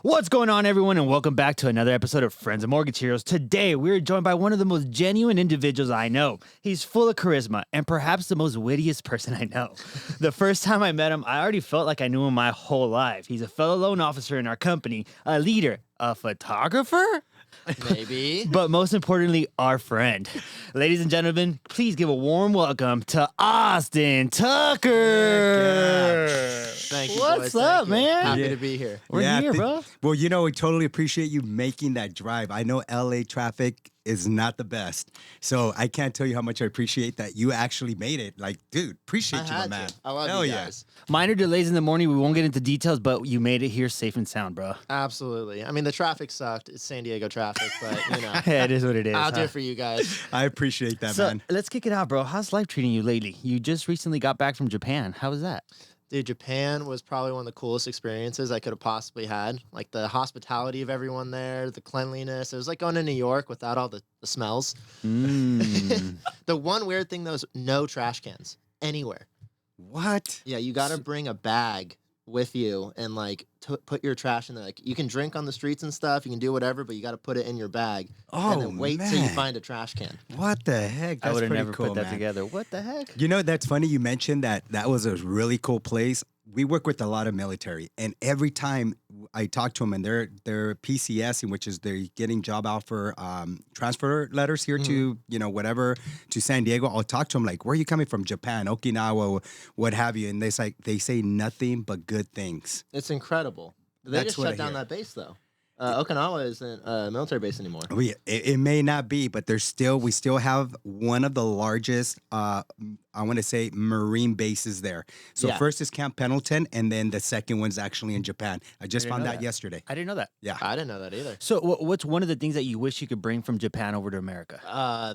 What's going on, everyone, and welcome back to another episode of Friends of Mortgage Heroes. Today, we're joined by one of the most genuine individuals I know. He's full of charisma and perhaps the most wittiest person I know. The first time I met him, I already felt like I knew him my whole life. He's a fellow loan officer in our company, a leader, a photographer, Maybe. but most importantly, our friend. Ladies and gentlemen, please give a warm welcome to Austen Tucker. Thank you, What's boys. up, Thank you. man? Happy to be here. We're here, bro. Well, we totally appreciate you making that drive. I know LA traffic is not the best. So I can't tell you how much I appreciate that you actually made it. Like, dude, appreciate you, my man. I love Hell you yeah. guys. Minor delays in the morning. We won't get into details, but you made it here safe and sound, bro. Absolutely. I mean, the traffic sucked. It's San Diego traffic, but, Yeah, it is what it is. I'll do it for you guys. I appreciate that, So man. let's kick it out, bro. How's life treating you lately? You just recently got back from Japan. How was that? Dude, Japan was probably one of the coolest experiences I could have possibly had. Like the hospitality of everyone there, the cleanliness. It was like going to New York without all the smells. Mm. The one weird thing, though, is no trash cans anywhere. What? Yeah, you got to bring a bag with you and like put your trash in there. Like you can drink on the streets and stuff, you can do whatever, but you got to put it in your bag and then wait till you man. find a trash can. What the heck? I That's would have pretty never cool, put that man. together. What the heck? You know, that's funny you mentioned that was a really cool place. We work with a lot of military, and every time I talk to them, and they're PCS, which is they're getting job offer transfer letters here to whatever to San Diego. I'll talk to them like, "Where are you coming from? Japan, Okinawa, what have you?" And they say nothing but good things. It's incredible. They That's just what I shut down hear. that base though. Okinawa isn't a military base anymore. It may not be, but we still have one of the largest, I want to say, marine bases there. So Yeah. first is Camp Pendleton, and then the second one's actually in Japan. I just didn't found know that that. yesterday. I didn't know that. Yeah. I didn't know that either. So what's one of the things that you wish you could bring from Japan over to America?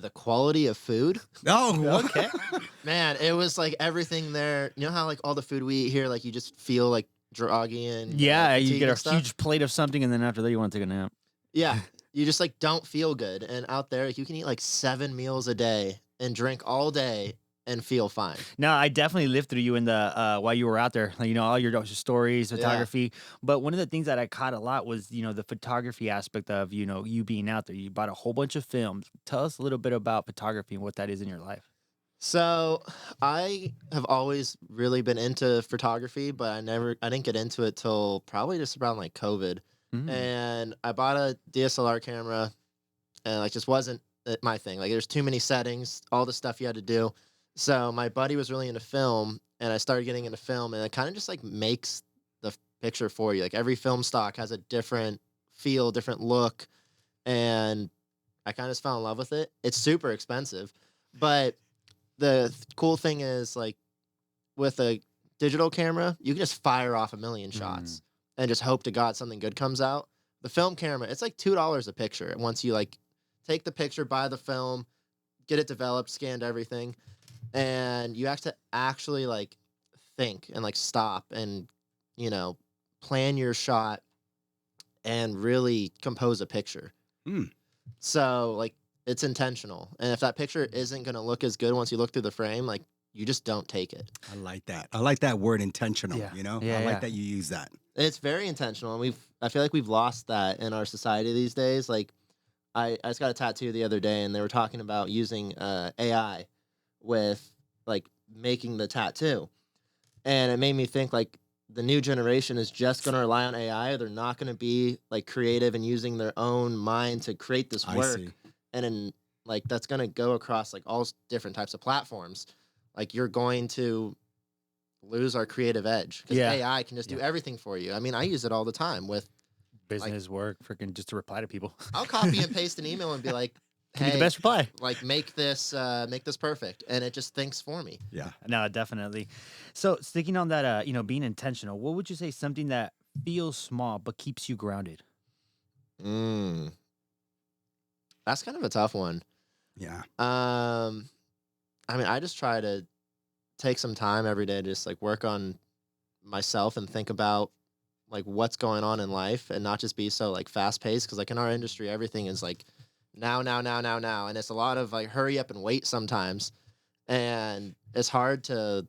The quality of food, Oh, Okay. man, it was like everything there. You know how like all the food we eat here, like you just feel like groggy and Yeah, you fatigued get a and stuff? huge plate of something, and then after that, you want to take a nap. Yeah, you just like don't feel good. And out there, like, you can eat like 7 meals a day and drink all day and feel fine. No, I definitely lived through you in the while you were out there. Like, all your stories, photography. But one of the things that I caught a lot was the photography aspect of you being out there. You bought a whole bunch of films. Tell us a little bit about photography and what that is in your life. So I have always really been into photography, but I didn't get into it till probably just around like COVID. Mm. And I bought a DSLR camera, and like just wasn't my thing. Like there's too many settings, all the stuff you had to do. So my buddy was really into film, and I started getting into film, and it kind of just like makes the picture for you. Like every film stock has a different feel, different look, and I kind of just fell in love with it. It's super expensive, but the cool thing is like with a digital camera, you can just fire off a million shots and just hope to God something good comes out. The film camera, it's like $2 a picture. Once you like take the picture, buy the film, get it developed, scanned everything, and you have to actually like think and like stop and plan your shot and really compose a picture. Mm. So like it's intentional. And if that picture isn't going to look as good once you look through the frame, like you just don't take it. I like that. I like that word intentional, Yeah. Yeah, I yeah. like that you use that. It's very intentional. And I feel like we've lost that in our society these days. Like I just got a tattoo the other day, and they were talking about using AI with like making the tattoo. And it made me think like the new generation is just going to rely on AI. They're not going to be like creative and using their own mind to create this I work. see. And then like that's going to go across like all different types of platforms. Like you're going to lose our creative edge because Yeah. AI can just do everything for you. I mean, I use it all the time with Business work, freaking just to reply to people. I'll copy and paste an email and be like, Give me hey, the best reply. like make this perfect. And it just thinks for me. Yeah. No, definitely. So sticking on that, being intentional, what would you say something that feels small but keeps you grounded? That's kind of a tough one. Yeah. I mean, I just try to take some time every day to just like work on myself and think about like what's going on in life and not just be so like fast paced. Cause like in our industry, everything is like now. And it's a lot of like hurry up and wait sometimes. And it's hard to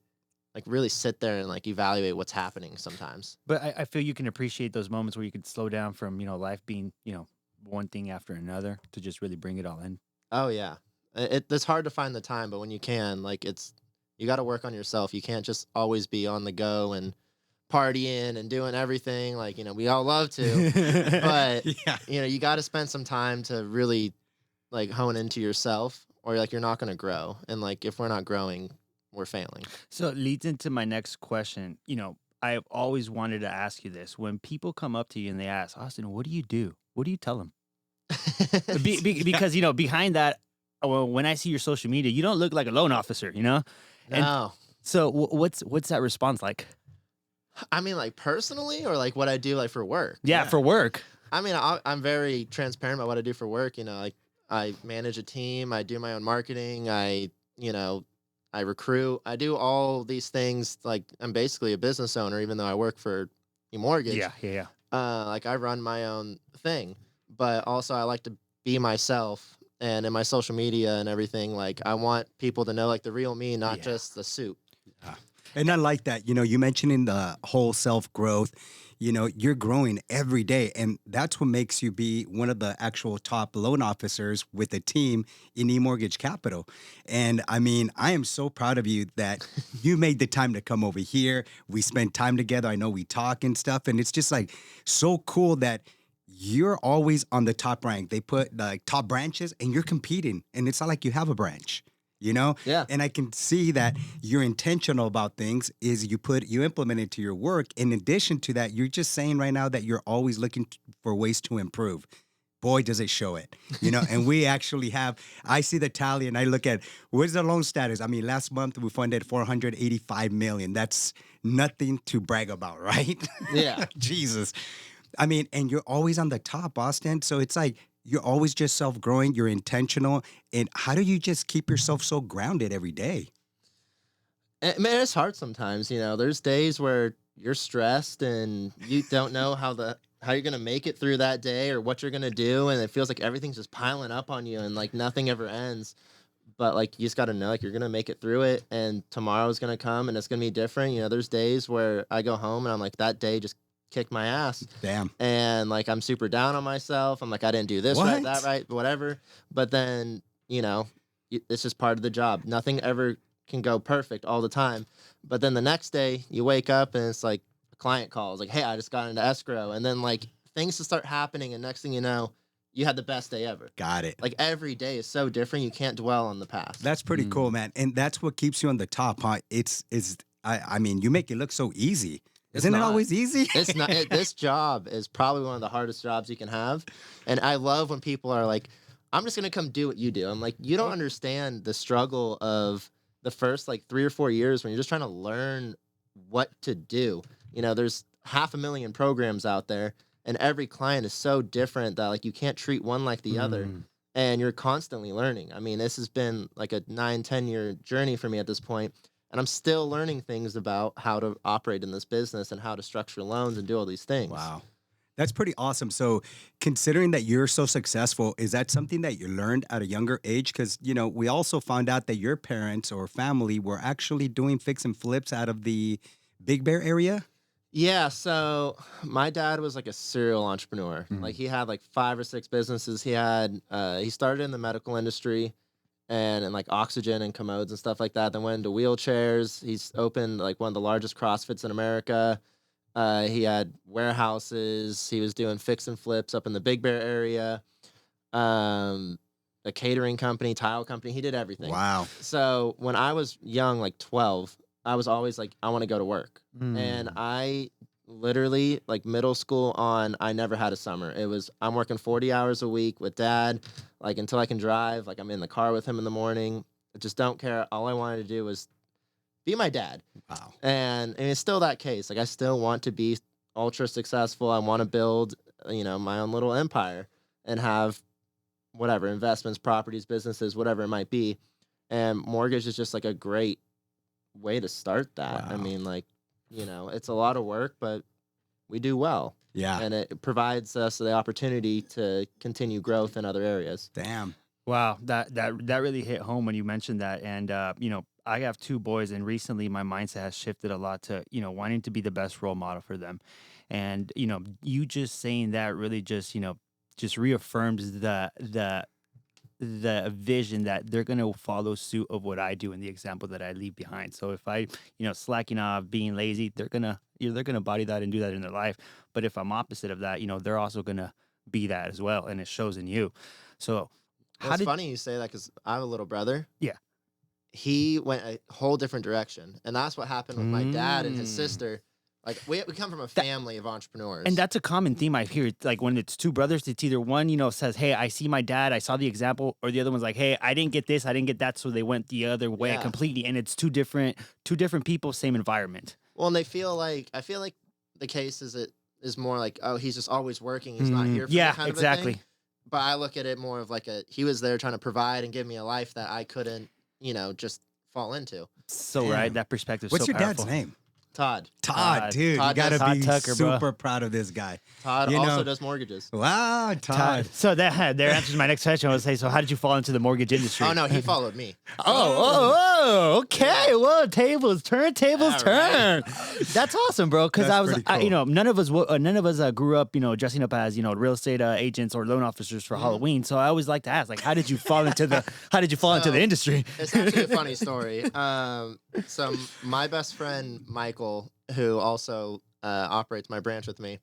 like really sit there and like evaluate what's happening sometimes. But I feel you can appreciate those moments where you could slow down from, life being, one thing after another to just really bring it all in. Oh yeah, it's hard to find the time, but when you can, like you got to work on yourself. You can't just always be on the go and partying and doing everything. Like we all love to, but Yeah. you got to spend some time to really like hone into yourself, or like you're not going to grow. And like if we're not growing, we're failing. So it leads into my next question. I've always wanted to ask you this. When people come up to you and they ask, Austin, what do you do? What do you tell them? Because, behind that, well, when I see your social media, you don't look like a loan officer, And No. so what's that response like? I mean, like personally, or like what I do like for work. Yeah, for work. I mean, I'm very transparent about what I do for work. Like I manage a team, I do my own marketing, I recruit, I do all these things. Like I'm basically a business owner, even though I work for eMortgage. Yeah. Like I run my own thing, but also I like to be myself. And in my social media and everything, like I want people to know like the real me, not just the suit. Yeah. And I like that, you mentioning the whole self-growth, you're growing every day. And that's what makes you be one of the actual top loan officers with a team in eMortgage Capital. And I mean, I am so proud of you that you made the time to come over here. We spent time together. I know we talk and stuff. And it's just like so cool that you're always on the top rank. They put like top branches and you're competing. And it's not like you have a branch. Yeah. And I can see that you're intentional about things is you implement it to your work. In addition to that, you're just saying right now that you're always looking for ways to improve. Boy, does it show it, and we actually I see the tally and I look at where's the loan status. I mean, last month we funded 485 million. That's nothing to brag about, right? Yeah. Jesus. I mean, and you're always on the top, Austin. So it's like, you're always just self-growing. You're intentional. And how do you just keep yourself so grounded every day? Man, it's hard sometimes. There's days where you're stressed and you don't know how you're gonna make it through that day or what you're gonna do, and it feels like everything's just piling up on you and like nothing ever ends. But like you just got to know like you're gonna make it through it, and tomorrow's gonna come and it's gonna be different. There's days where I go home and I'm like, that day just kicked my ass. Damn. And like I'm super down on myself. I'm like, I didn't do this right, that right, whatever. But then it's just part of the job. Nothing ever can go perfect all the time. But then the next day you wake up and it's like a client calls like, hey, I just got into escrow, and then like things just start happening, and next thing you know, you had the best day ever. Got it. Like every day is so different. You can't dwell on the past. That's pretty cool, man. And that's what keeps you on the top, huh? I mean, you make it look so easy. Isn't it always easy? It's not. This job is probably one of the hardest jobs you can have. And I love when people are like, I'm just going to come do what you do. I'm like, you don't understand the struggle of the first like 3 or 4 years when you're just trying to learn what to do. There's 500,000 programs out there, and every client is so different that like you can't treat one like the other. And you're constantly learning. I mean, this has been like a 9-10 year journey for me at this point. And I'm still learning things about how to operate in this business and how to structure loans and do all these things. Wow. That's pretty awesome. So considering that you're so successful, is that something that you learned at a younger age? Because, we also found out that your parents or family were actually doing fix and flips out of the Big Bear area. Yeah, so my dad was like a serial entrepreneur. Like he had like 5 or 6 businesses. He started in the medical industry and like oxygen and commodes and stuff like that. Then went into wheelchairs. He's opened like one of the largest CrossFits in America. He had warehouses. He was doing fix and flips up in the Big Bear area. A catering company, tile company. He did everything. Wow. So when I was young, like 12, I was always like, I want to go to work. And I literally, like middle school on, I never had a summer. It was, I'm working 40 hours a week with dad, like until I can drive. Like I'm in the car with him in the morning. I just don't care. All I wanted to do was be my dad. Wow. And it's still that case. Like I still want to be ultra successful. I want to build, my own little empire and have whatever investments, properties, businesses, whatever it might be. And mortgage is just like a great way to start that. Wow. I mean, like, it's a lot of work, but we do well. Yeah. And it provides us the opportunity to continue growth in other areas. Damn. Wow, that really hit home when you mentioned that. And I have two boys, and recently my mindset has shifted a lot to, wanting to be the best role model for them. And, you just saying that really just, just reaffirms the vision that they're going to follow suit of what I do and the example that I leave behind. So if I, slacking off, being lazy, they're going to, they're going to body that and do that in their life. But if I'm opposite of that, they're also going to be that as well. And it shows in you. So Well, it's funny you say that because I have a little brother. Yeah. He went a whole different direction. And that's what happened with my dad and his sister. Like, we come from a family of entrepreneurs. And that's a common theme I hear. Like, when it's two brothers, it's either one, says, hey, I see my dad, I saw the example, or the other one's like, hey, I didn't get this, I didn't get that, so they went the other way completely. And it's two different people, same environment. Well, and I feel like the case is more like, oh, he's just always working, he's not here for that kind exactly. of a thing. But I look at it more of like he was there trying to provide and give me a life that I couldn't, just fall into. So right, that perspective. What's so your powerful. dad's name? Todd, dude, Todd you gotta Todd be Tucker, super bro. proud of this guy. Todd also does mortgages. Wow, Todd. So that answers my next question. I was say, so how did you fall into the mortgage industry? Oh no, he followed me. Okay. Well, tables turn. That's awesome, bro. Because That's I was, pretty cool. none of us grew up, dressing up as, real estate agents or loan officers for Halloween. So I always like to ask, like, how did you fall into the industry? It's actually a funny story. So my best friend Michael, who also operates my branch with me,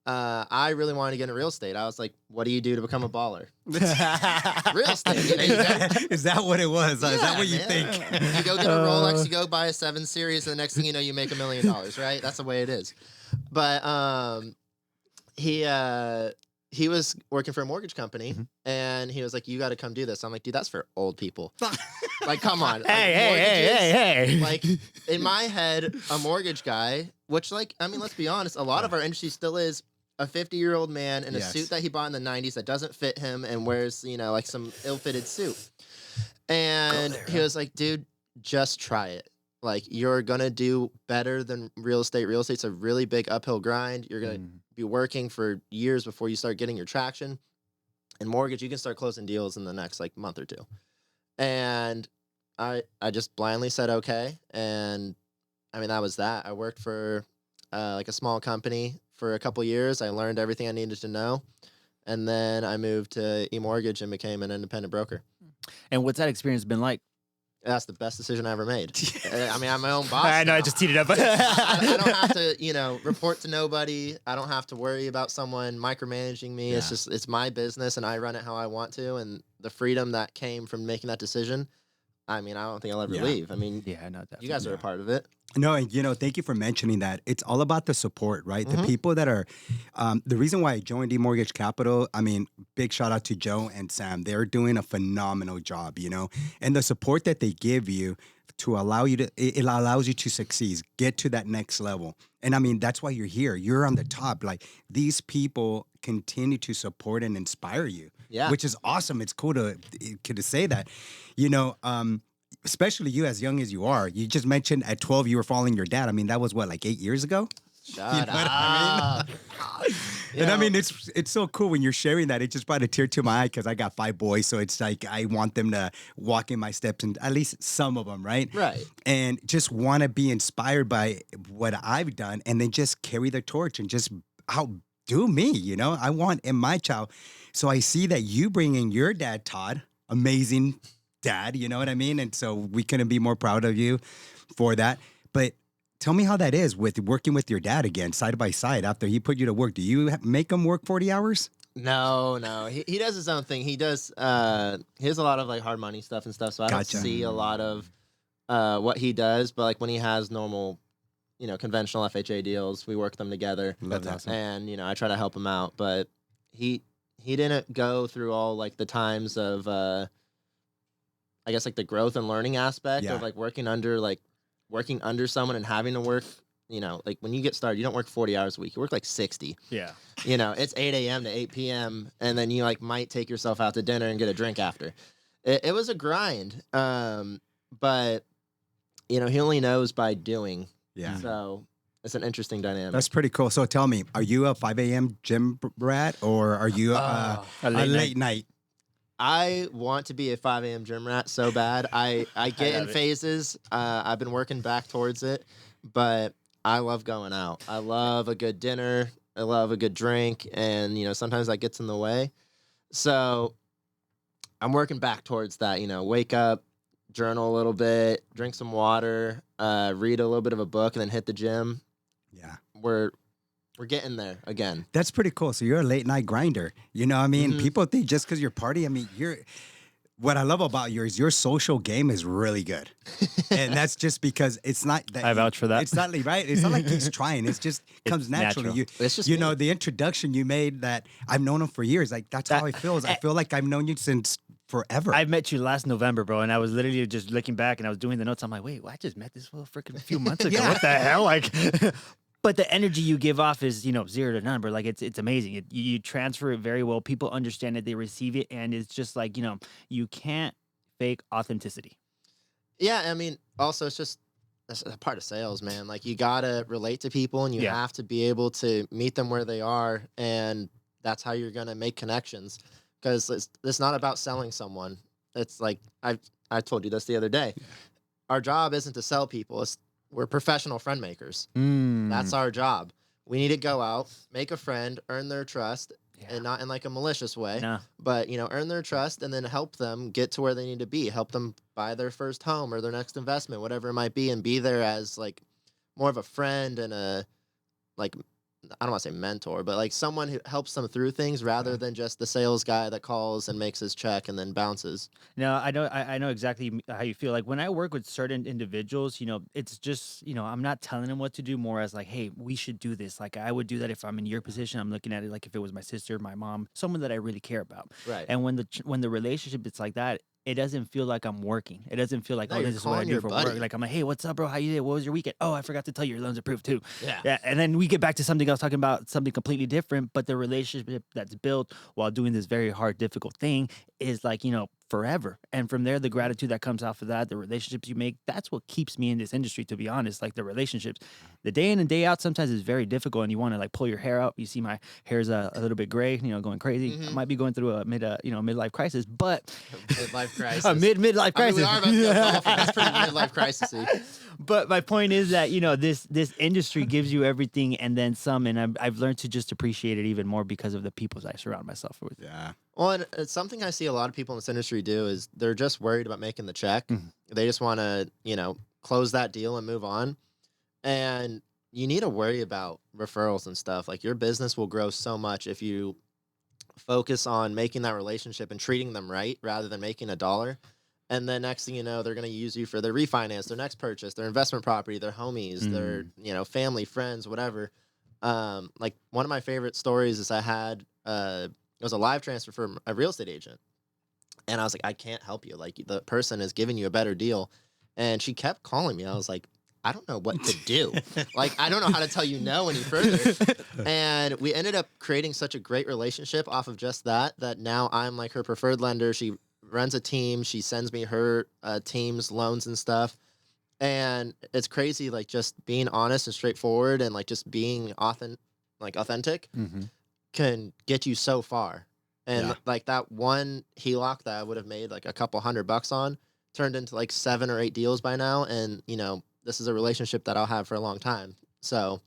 I really wanted to get into real estate. I was like, "What do you do to become a baller?" Real estate. Is that what it was? Is that what you think? You go get a Rolex, you go buy a 7 Series, and the next thing you know, you make $1 million, right? That's the way it is. But he was working for a mortgage company, and he was like, "You got to come do this." I'm like, "Dude, that's for old people." Like, come on. Hey. Like, in my head, a mortgage guy, which, like, I mean, let's be honest, a lot of our industry still is a 50-year-old man in a suit that he bought in the 90s that doesn't fit him and wears, like some ill-fitted suit. And he was like, "Dude, just try it. Like, you're going to do better than real estate. Real estate's a really big uphill grind. You're going to be working for years before you start getting your traction. And mortgage, you can start closing deals in the next, like, month or two." And I just blindly said okay. And I mean, that was that. I worked for like a small company for a couple years. I learned everything I needed to know. And then I moved to eMortgage and became an independent broker. And what's that experience been like? That's the best decision I ever made. I mean, I'm my own boss. I know, now. I just teed it up. I don't have to, report to nobody. I don't have to worry about someone micromanaging me. Yeah. It's my business and I run it how I want to. And the freedom that came from making that decision, I mean, I don't think I'll ever leave. I mean, Yeah, no, definitely. you guys are a part of it. No, and thank you for mentioning that. It's all about the support, right? The people that are, the reason why I joined eMortgage Capital, I mean, big shout out to Joe and Sam. They're doing a phenomenal job, and the support that they give you to allow you to, it allows you to succeed, get to that next level. And I mean, that's why you're here. You're on the top. Like, these people continue to support and inspire you, which is awesome. It's cool to say that, especially you as young as you are. You just mentioned at 12 you were following your dad. I mean, that was what, like 8 years ago? Shut up. I mean? And I mean, it's so cool when you're sharing that. It just brought a tear to my eye because I got 5 boys. So it's like I want them to walk in my steps, and at least some of them, right? Right. And just want to be inspired by what I've done and then just carry the torch and just outdo me, I want in my child. So I see that you bring in your dad, Todd, amazing dad, you know what I mean? And so we couldn't be more proud of you for that. But tell me how that is with working with your dad again, side by side, after he put you to work. Do you make him work 40 hours? No. He does his own thing. He does, he has a lot of like hard money stuff and stuff. So I don't see a lot of what he does. But like when he has normal, conventional FHA deals, we work them together. That's awesome. And, I try to help him out. But he didn't go through all like the times of, I guess like the growth and learning aspect of like working under someone and having to work, like when you get started, you don't work 40 hours a week. You work like 60. Yeah. It's 8 a.m. to 8 p.m. And then you like might take yourself out to dinner and get a drink after. It was a grind. But, he only knows by doing. Yeah. So it's an interesting dynamic. That's pretty cool. So tell me, are you a 5 a.m. gym rat or are you a late night? I want to be a 5 a.m. gym rat so bad. I get in love it. phases. I've been working back towards it, but I love going out. I love a good dinner. I love a good drink, and sometimes that gets in the way. So I'm working back towards that. Wake up, journal a little bit, drink some water, read a little bit of a book, and then hit the gym. Yeah. We're getting there again. That's pretty cool. So you're a late night grinder. You know what I mean? Mhm. People think just because you're party, I mean, what I love about you is your social game is really good. And that's just because it's not that I vouch for that. It's not like, right. It's not like he's trying. It's just comes It's naturally. natural. It's just You me. know, the introduction you made that I've known him for years. Like that's how it feels. I feel like I've known you since forever. I met you last November, bro, and I was literally just looking back and I was doing the notes. I'm like, wait, well, I just met this fool freaking few months ago. Yeah. What the hell? Like, but the energy you give off is 0 to none. But like, it's amazing. You transfer it very well. People understand it. They receive it, and it's just like you can't fake authenticity. Yeah, I mean, also that's a part of sales, man. Like you gotta relate to people, and you Yeah. have to be able to meet them where they are, and that's how you're gonna make connections. Because it's not about selling someone. It's like I told you this the other day. Our job isn't to sell people. We're professional friend makers. That's our job. We need to go out, make a friend, earn their trust, and not in like a malicious way, No. but earn their trust and then help them get to where they need to be. Help them buy their first home or their next investment, whatever it might be, and be there as like more of a friend and a like I don't want to say mentor, but like someone who helps them through things rather than just the sales guy that calls and makes his check and then bounces. No, I know exactly how you feel. Like when I work with certain individuals, it's just, I'm not telling them what to do, more as like, hey, we should do this. Like I would do that if I'm in your position. I'm looking at it like if it was my sister, my mom, someone that I really care about. Right. And when the relationship is like that, it doesn't feel like I'm working. It doesn't feel like, No, oh, you're this is what I calling do your for buddy. work. Like I'm like, hey, what's up, bro? How you did? What was your weekend? Oh, I forgot to tell you, your loan's approved too. Yeah. Yeah. And then we get back to something else, talking about something completely different. But the relationship that's built while doing this very hard, difficult thing is like, forever. And from there, the gratitude that comes off of that, the relationships you make, that's what keeps me in this industry, to be honest. Like the relationships, the day in and day out sometimes is very difficult, and you want to like pull your hair out. You see my hair's a little bit gray, going crazy. I might be going through a midlife crisis, but Midlife crisis. a midlife I mean, crisis. we are about to go golfing. That's pretty midlife crisis-y. But my point is that this industry gives you everything and then some, and I've learned to just appreciate it even more because of the people I surround myself with. yeah. Well, and it's something I see a lot of people in this industry do is they're just worried about making the check. Mhm. They just want to, close that deal and move on. And you need to worry about referrals and stuff. Like your business will grow so much if you focus on making that relationship and treating them right rather than making a dollar. And then next thing you know, they're going to use you for their refinance, their next purchase, their investment property, their homies, their, family, friends, whatever. Like one of my favorite stories is I had, it was a live transfer from a real estate agent. And I was like, I can't help you. Like the person is giving you a better deal. And she kept calling me. I was like, I don't know what to do. Like, I don't know how to tell you no any further. And we ended up creating such a great relationship off of just that now I'm like her preferred lender. She runs a team. She sends me her team's loans and stuff. And it's crazy, like just being honest and straightforward and like just being authentic can get you so far. And Yeah. like that one HELOC that I would have made like a couple $100 on turned into like 7 or 8 deals by now. And, this is a relationship that I'll have for a long time. So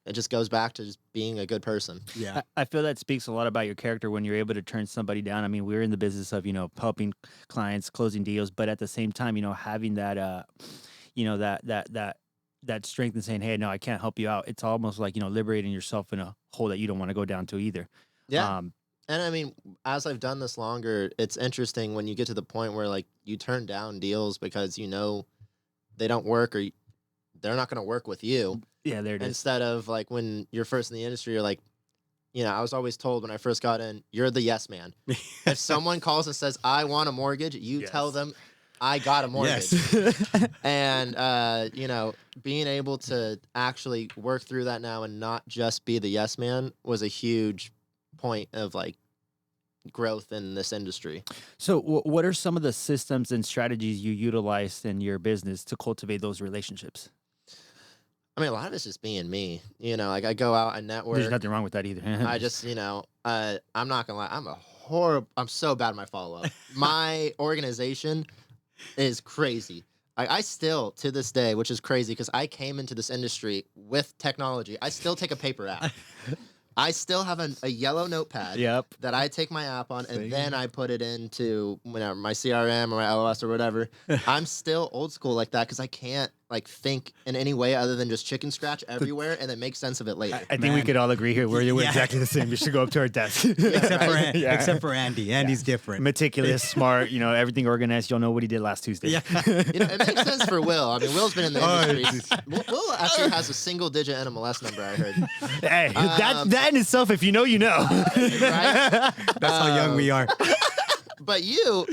it just goes back to just being a good person. Yeah. I feel that speaks a lot about your character when you're able to turn somebody down. I mean, we're in the business of, helping clients, closing deals, but at the same time, having that, that strength and saying, hey, no, I can't help you out. It's almost like, liberating yourself in a hole that you don't want to go down to either. Yeah. And I mean, as I've done this longer, it's interesting when you get to the point where like you turn down deals because they don't work or they're not going to work with you. Yeah, there it is. Instead of like when you're first in the industry, you're like, I was always told when I first got in, you're the yes man. If someone calls and says, I want a mortgage, you tell them, I got a mortgage. Yes. And, being able to actually work through that now and not just be the yes man was a huge point of like growth in this industry. So what are some of the systems and strategies you utilize in your business to cultivate those relationships? I mean, a lot of it's just being me. Like I go out and network. There's nothing wrong with that either. I just, I'm not gonna lie, I'm a horrible. I'm so bad at my follow up. My organization is crazy. I still, to this day, which is crazy because I came into this industry with technology, I still take a paper app. I still have a yellow notepad Yep. that I take my app on, and then I put it into whatever, my CRM or my LOS or whatever. I'm still old school like that because I can't like think in any way other than just chicken scratch everywhere and then make sense of it later. I think we could all agree here. We're Yeah. exactly the same. We should go up to our desk. Except for Andy. Andy's different. Meticulous, smart, everything organized. You'll know what he did last Tuesday. Yeah. It makes sense for Will. I mean, Will's been in the industry. Will actually has a single-digit NMLS number, I heard. Hey, that in itself, if you know, you know. Right? That's how young we are. But you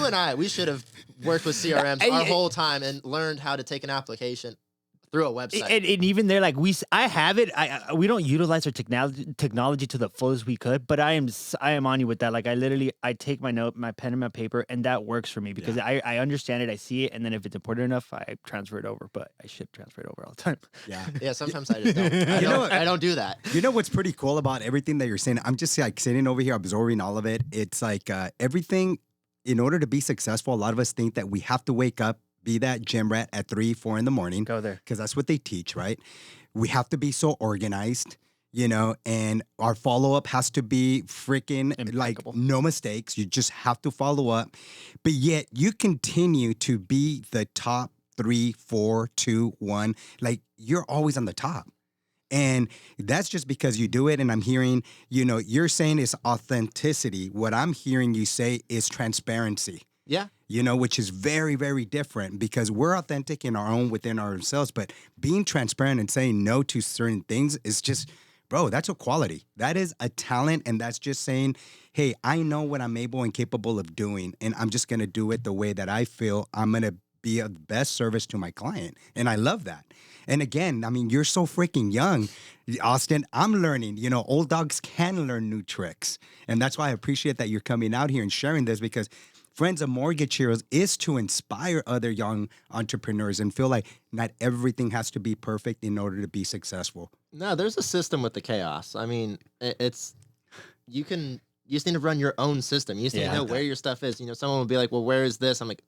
and I, we should have worked with CRMs our whole time and learned how to take an application through a website. And even there, like I have it. We don't utilize our technology to the fullest we could, but I am on you with that. Like I take my pen and my paper, and that works for me because I understand it, I see it, and then if it's important enough, I transfer it over. But I should transfer it over all the time. Yeah. Yeah, sometimes I just don't. I don't do that. You know what's pretty cool about everything that you're saying? I'm just like sitting over here absorbing all of it. It's like everything, in order to be successful, a lot of us think that we have to wake up, be that gym rat at 3, 4 in the morning. Go there. Because that's what they teach, right? We have to be so organized, and our follow-up has to be freaking like no mistakes. You just have to follow up. But yet you continue to be the top 3, 4, 2, 1. Like you're always on the top. And that's just because you do it. And I'm hearing, you're saying it's authenticity. What I'm hearing you say is transparency. Yeah. Which is very, very different because we're authentic in our own within ourselves. But being transparent and saying no to certain things is just, bro, that's a quality. That is a talent. And that's just saying, hey, I know what I'm able and capable of doing. And I'm just going to do it the way that I feel I'm going to be of best service to my client. And I love that. And again, I mean, you're so freaking young, Austen. I'm learning, old dogs can learn new tricks. And that's why I appreciate that you're coming out here and sharing this because Friends of Mortgage Heroes is to inspire other young entrepreneurs and feel like not everything has to be perfect in order to be successful. No, there's a system with the chaos. I mean, you just need to run your own system. You just need to know where your stuff is. Someone will be like, well, where is this? I'm like,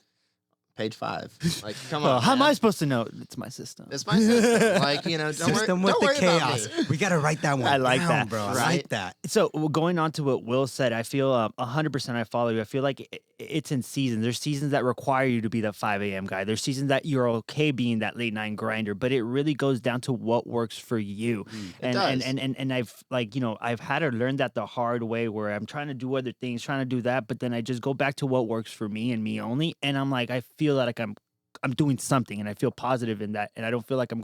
page 5. Like, come on. How am I supposed to know? It's my system. It's my system. Like, don't worry about me. We got to write that one I like down, that, bro. I right? like that. So going on to what Will said, I feel 100% I follow you. I feel like it's in seasons. There's seasons that require you to be that 5 a.m. guy. There's seasons that you're okay being that late night grinder, but it really goes down to what works for you. It does. And I've had to learn that the hard way where I'm trying to do other things, trying to do that, but then I just go back to what works for me and me only. And I'm like, I feel like I'm doing something and I feel positive in that. And I don't feel like I'm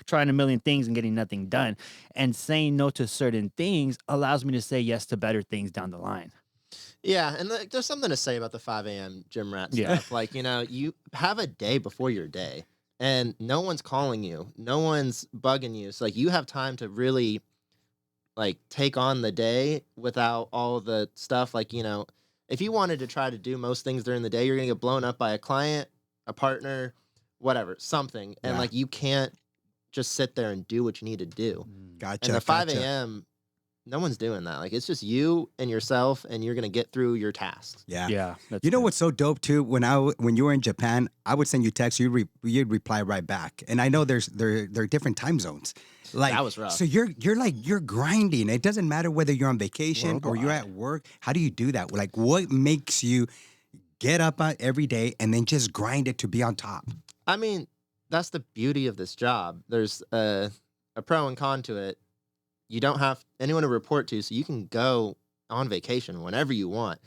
trying a million things and getting nothing done. And saying no to certain things allows me to say yes to better things down the line. Yeah. And there's something to say about the 5 a.m. gym rat stuff. Like, you have a day before your day and no one's calling you. No one's bugging you. So like you have time to really like take on the day without all the stuff. Like, if you wanted to try to do most things during the day, you're going to get blown up by a client, a partner, whatever, something. And like, you can't just sit there and do what you need to do. Gotcha. And the 5 a.m., no one's doing that. Like, it's just you and yourself, and you're going to get through your tasks. Yeah. Yeah. You know what's so dope too? When you were in Japan, I would send you text, you'd reply right back. And I know there are different time zones. Like That was rough. So you're grinding. It doesn't matter whether you're on vacation or you're at work. How do you do that? Like, what makes you get up every day and then just grind it to be on top? I mean, that's the beauty of this job. There's a pro and con to it. You don't have anyone to report to, so you can go on vacation whenever you want.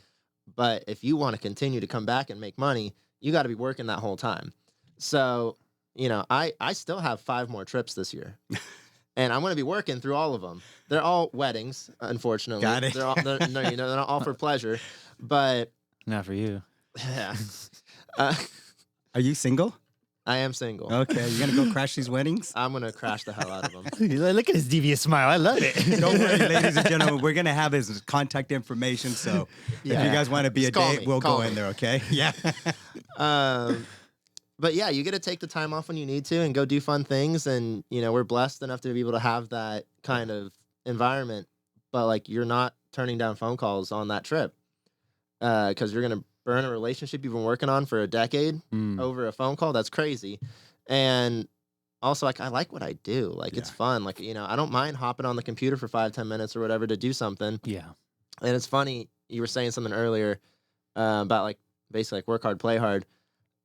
But if you want to continue to come back and make money, you got to be working that whole time. So, I still have 5 more trips this year. And I'm going to be working through all of them. They're all weddings, unfortunately. Got it. They're not all for pleasure. But Not for you. yeah. Are you single? I am single. Okay, you're gonna go crash these weddings? I'm going to crash the hell out of them. Look at his devious smile. I love it. Don't worry, ladies and gentlemen, we're gonna have his contact information. So if you guys want to be Just a call date, me, we'll call go me. in there. Okay? Yeah. But yeah, you get to take the time off when you need to and go do fun things. And, we're blessed enough to be able to have that kind of environment. But like, you're not turning down phone calls on that trip. because you're gonna burn a relationship you've been working on for a decade over a phone call. That's crazy. And also, like, I like what I do. Like, it's fun. Like, I don't mind hopping on the computer for 5-10 minutes or whatever to do something. Yeah. And it's funny, you were saying something earlier about like basically like work hard, play hard.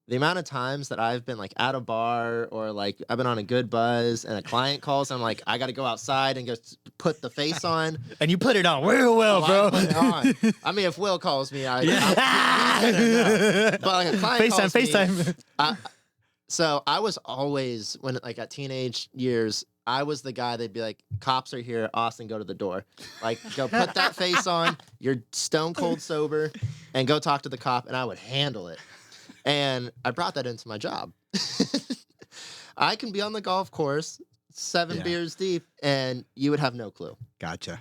The amount of times that I've been like at a bar or like I've been on a good buzz and a client calls, I'm like, I got to go outside and just put the face on. And you put it on real well, bro. I put it on. I mean, if Will calls me, I don't know. But like a client calls me, FaceTime. So I was always, when like at teenage years, I was the guy that'd be like, cops are here, Austen, go to the door. Like, go put that face on, you're stone cold sober, and go talk to the cop, and I would handle it. And I brought that into my job. I can be on the golf course, 7 beers deep, and you would have no clue. Gotcha.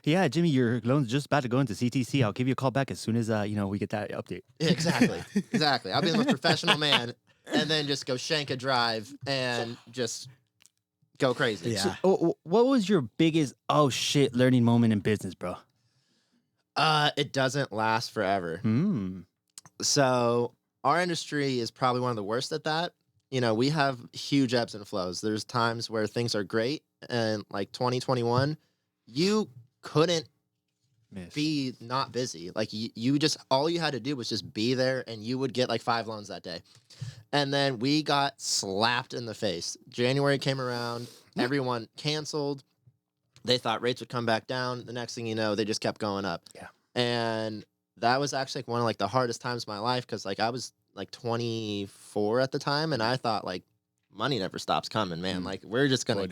Yeah, Jimmy, your loan's just about to go into CTC. I'll give you a call back as soon as we get that update. Exactly. Exactly. I'll be the most professional man, and then just go shank a drive and just go crazy. Yeah. So, what was your biggest shit learning moment in business, bro? It doesn't last forever. So our industry is probably one of the worst at that. We have huge ebbs and flows. There's times where things are great, and like 2021, you couldn't be not busy. Like you just, all you had to do was just be there, and you would get like 5 loans that day. And then we got slapped in the face. January came around, everyone canceled. They thought rates would come back down. The next thing you know, they just kept going up. Yeah. And that was actually like one of like the hardest times of my life, because like I was like 24 at the time, and I thought like money never stops coming, man. Like we're just gonna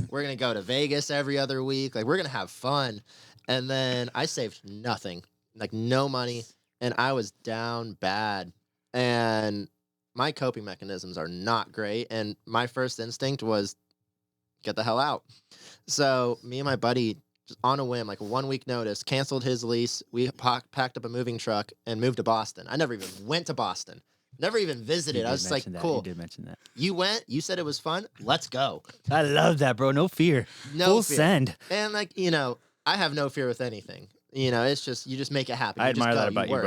we're gonna go to Vegas every other week. Like we're gonna have fun. And then I saved nothing, like no money, and I was down bad. And my coping mechanisms are not great. And my first instinct was get the hell out. So me and my buddy, just on a whim, like a 1 week notice, canceled his lease. We packed up a moving truck and moved to Boston. I never even went to Boston. Never even visited. I was just like, cool. You did mention that. You went. You said it was fun. Let's go. I love that, bro. No fear. Full send. And like, I have no fear with anything. It's just, you just make it happen. I admire that about you,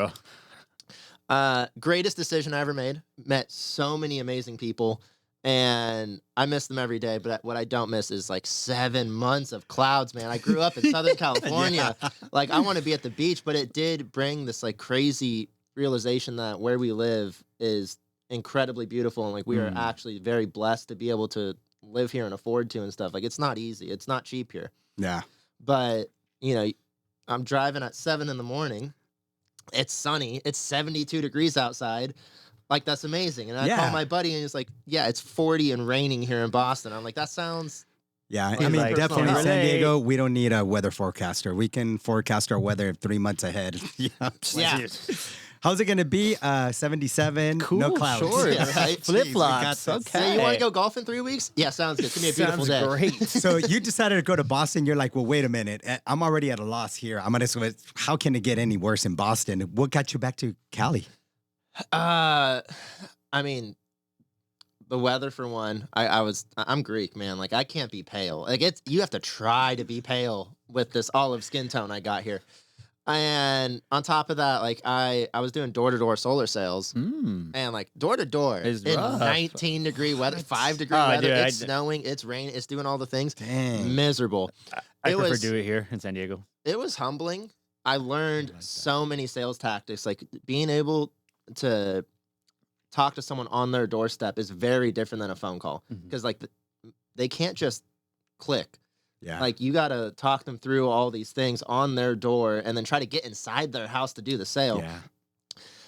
bro. Greatest decision I ever made. Met so many amazing people, and I miss them every day. But what I don't miss is like 7 months of clouds, man. I grew up in Southern California. Like I want to be at the beach, but it did bring this like crazy realization that where we live is incredibly beautiful, and like we are actually very blessed to be able to live here and afford to and stuff. Like it's not easy. It's not cheap here. Yeah. But I'm driving at 7 a.m. It's sunny. It's 72 degrees outside. Like, that's amazing. And I call my buddy, and he's like, yeah, it's 40 and raining here in Boston. I'm like, that sounds... Yeah, I mean, like, definitely San Diego, we don't need a weather forecaster. We can forecast our weather 3 months ahead. Yeah. How's it going to be? 77, Cool, no clouds. Sure, right? Flip-flops. Okay. So you want to go golf in 3 weeks? Yeah, sounds good. It's going to be a beautiful day. Great. So you decided to go to Boston. You're like, well, wait a minute. I'm already at a loss here. How can it get any worse in Boston? What got you back to Cali? I mean, the weather for one. I'm Greek, man. Like I can't be pale. Like you have to try to be pale with this olive skin tone I got here. And on top of that, like I was doing door-to-door solar sales, and like door-to-door in rough. 19-degree weather, 5-degree weather, dude, it's snowing, it's raining, it's doing all the things. Dang. Miserable. I prefer to do it here in San Diego. It was humbling. I learned so many sales tactics, like being able to talk to someone on their doorstep is very different than a phone call, because like they can't just click. Yeah. Like you got to talk them through all these things on their door and then try to get inside their house to do the sale. Yeah.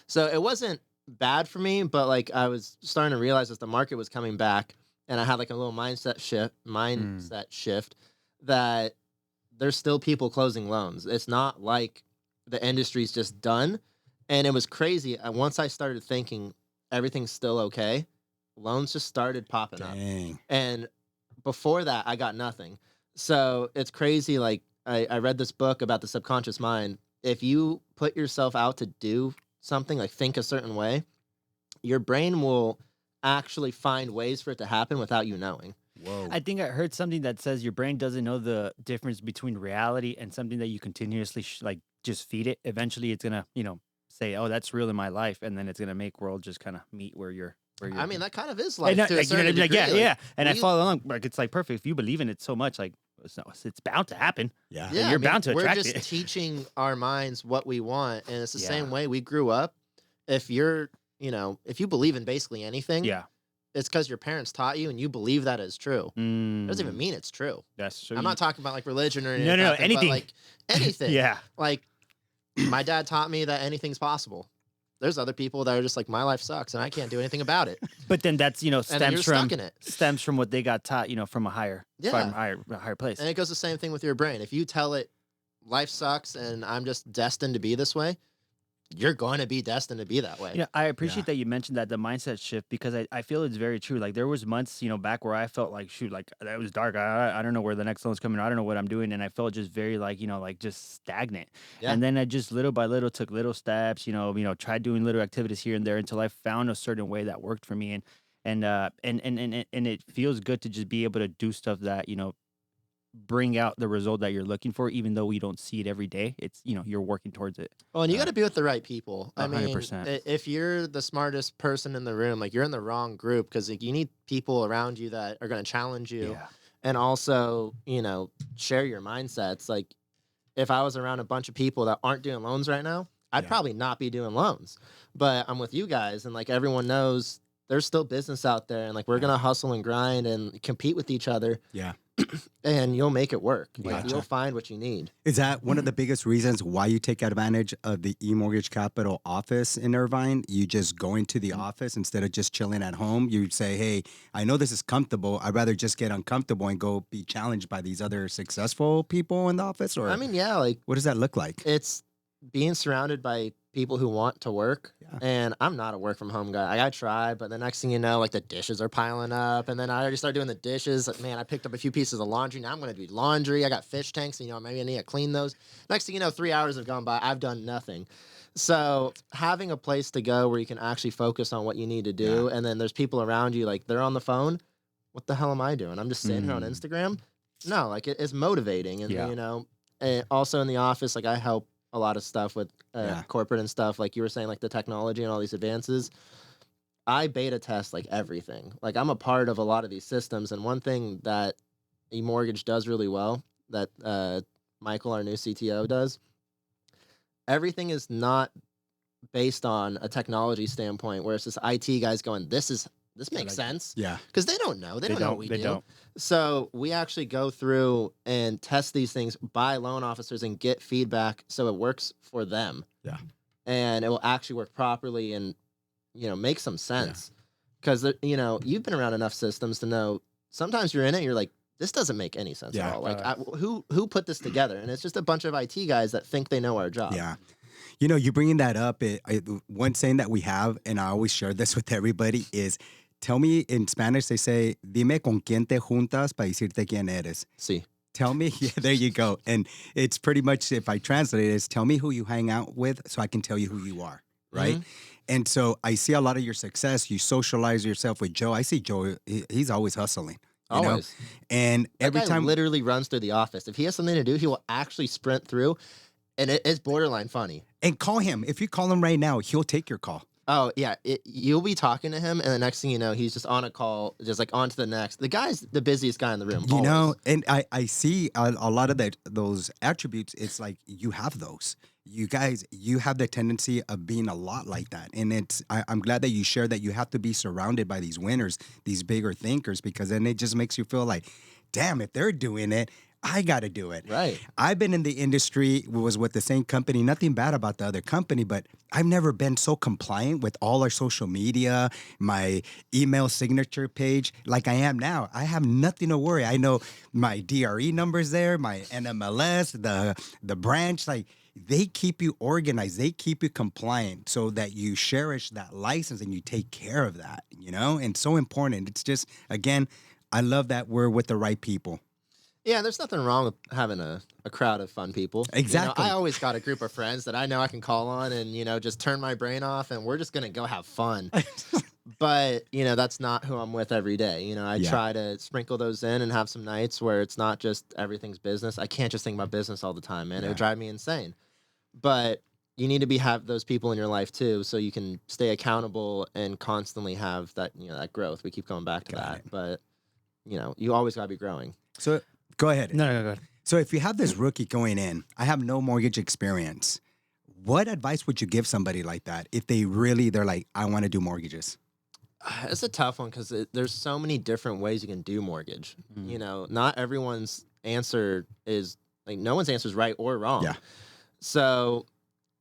So it wasn't bad for me, but like I was starting to realize as the market was coming back, and I had like a little mindset shift that there's still people closing loans. It's not like the industry's just done. And it was crazy. Once I started thinking everything's still okay, loans just started popping up. And before that, I got nothing. So it's crazy. Like I read this book about the subconscious mind. If you put yourself out to do something, like think a certain way, your brain will actually find ways for it to happen without you knowing. Whoa. I think I heard something that says your brain doesn't know the difference between reality and something that you continuously just feed it, eventually it's gonna, say, oh, that's real in my life, and then it's gonna make world just kind of meet where you're. I mean, that kind of is Like, life to a certain degree. yeah. And I we- follow along. Like, it's like perfect. If you believe in it so much, like it's bound to happen. Yeah. Yeah, You're bound to we're attract just it. teaching our minds what we want, and it's the Yeah. same way we grew up. If you're, if you believe in basically anything, Yeah. it's because your parents taught you, and you believe that is true. It doesn't even mean it's true. That's true. I'm not talking about like religion or anything. No, like that, anything. But, like anything. Yeah. Like my dad taught me that anything's possible. There's other people that are just like, my life sucks and I can't do anything about it. But then that's And then you're stuck in it. stems from what they got taught, from a higher place. And it goes the same thing with your brain. If you tell it life sucks and I'm just destined to be this way, you're going to be destined to be that way. I appreciate that you mentioned that, the mindset shift, because I feel it's very true. Like there was months, back where I felt like, shoot, like it was dark. I don't know where the next loan's coming. I don't know what I'm doing. And I felt just very like, like just stagnant. Yeah. And then I just little by little took little steps, tried doing little activities here and there until I found a certain way that worked for me. And it feels good to just be able to do stuff that, bring out the result that you're looking for, even though we don't see it every day. It's, you're working towards it. Well, and you got to be with the right people. I mean, 100%. if you're the smartest person in the room, like you're in the wrong group, because like, you need people around you that are going to challenge you Yeah. and also, share your mindsets. Like if I was around a bunch of people that aren't doing loans right now, I'd probably not be doing loans. But I'm with you guys, and like everyone knows there's still business out there, and like we're going to hustle and grind and compete with each other. Yeah. And you'll make it work. Like, Gotcha. you'll find what you need. Is that one of the biggest reasons why you take advantage of the eMortgage Capital office in Irvine? You just go into the office instead of just chilling at home. You say, hey, I know this is comfortable. I'd rather just get uncomfortable and go be challenged by these other successful people in the office? Or I mean, yeah, like what does that look like? it's being surrounded by people who want to work. Yeah. And I'm not a work from home guy. I try, but the next thing you know, like the dishes are piling up, and then I already start doing the dishes. Like, man, I picked up a few pieces of laundry. Now I'm going to do laundry. I got fish tanks, and maybe I need to clean those. Next thing you know, 3 hours have gone by. I've done nothing. So having a place to go where you can actually focus on what you need to do, and then there's people around you, like they're on the phone. What the hell am I doing? I'm just sitting here on Instagram. No, like it's motivating, and and also in the office, like I help a lot of stuff with corporate and stuff, like you were saying, like the technology and all these advances. I beta test like everything. Like I'm a part of a lot of these systems, and one thing that eMortgage does really well, that Michael, our new CTO, does, everything is not based on a technology standpoint where it's just IT guys going, this makes sense. Yeah. Because they don't know. They don't know what we do. Don't. So we actually go through and test these things by loan officers and get feedback so it works for them. Yeah. And it will actually work properly and, make some sense. Because, you've been around enough systems to know sometimes you're in it, you're like, this doesn't make any sense at all. Like, who put this together? And it's just a bunch of IT guys that think they know our job. Yeah. You bringing that up, one saying that we have, and I always share this with everybody, is tell me, in Spanish, they say, dime con quién te juntas para decirte quién eres. See. Tell me, yeah, there you go. And it's pretty much, if I translate it, is tell me who you hang out with so I can tell you who you are, right? And so I see a lot of your success. You socialize yourself with Joe. I see Joe, he's always hustling. You know? Always. And every That guy time, literally runs through the office. If he has something to do, he will actually sprint through, and it's borderline funny. and call him. If you call him right now, he'll take your call. Oh, yeah. You'll be talking to him, and the next thing you know, he's just on a call, just like on to the next. The guy's the busiest guy in the room. You know, always. and I see a lot of those attributes. It's like you have those. You guys, you have the tendency of being a lot like that. And I'm glad that you share that you have to be surrounded by these winners, these bigger thinkers, because then it just makes you feel like, damn, if they're doing it, I got to do it. Right. I've been in the industry, was with the same company, nothing bad about the other company, but I've never been so compliant with all our social media, my email signature page like I am now. I have nothing to worry. I know my DRE numbers there, my NMLS, the branch, like they keep you organized. They keep you compliant so that you cherish that license and you take care of that, and so important. It's just, again, I love that we're with the right people. Yeah, there's nothing wrong with having a crowd of fun people. Exactly. I always got a group of friends that I know I can call on and, just turn my brain off, and we're just going to go have fun. But, that's not who I'm with every day. I try to sprinkle those in and have some nights where it's not just everything's business. I can't just think about business all the time, man. It would drive me insane. but you need to have those people in your life too, so you can stay accountable and constantly have that, that growth. We keep going back to Got that, it. but you always got to be growing. So go ahead. No, go ahead. So if you have this rookie going in, I have no mortgage experience. What advice would you give somebody like that if they're like, I want to do mortgages? It's a tough one because there's so many different ways you can do mortgage. Not everyone's answer is no one's answer is right or wrong. Yeah. So,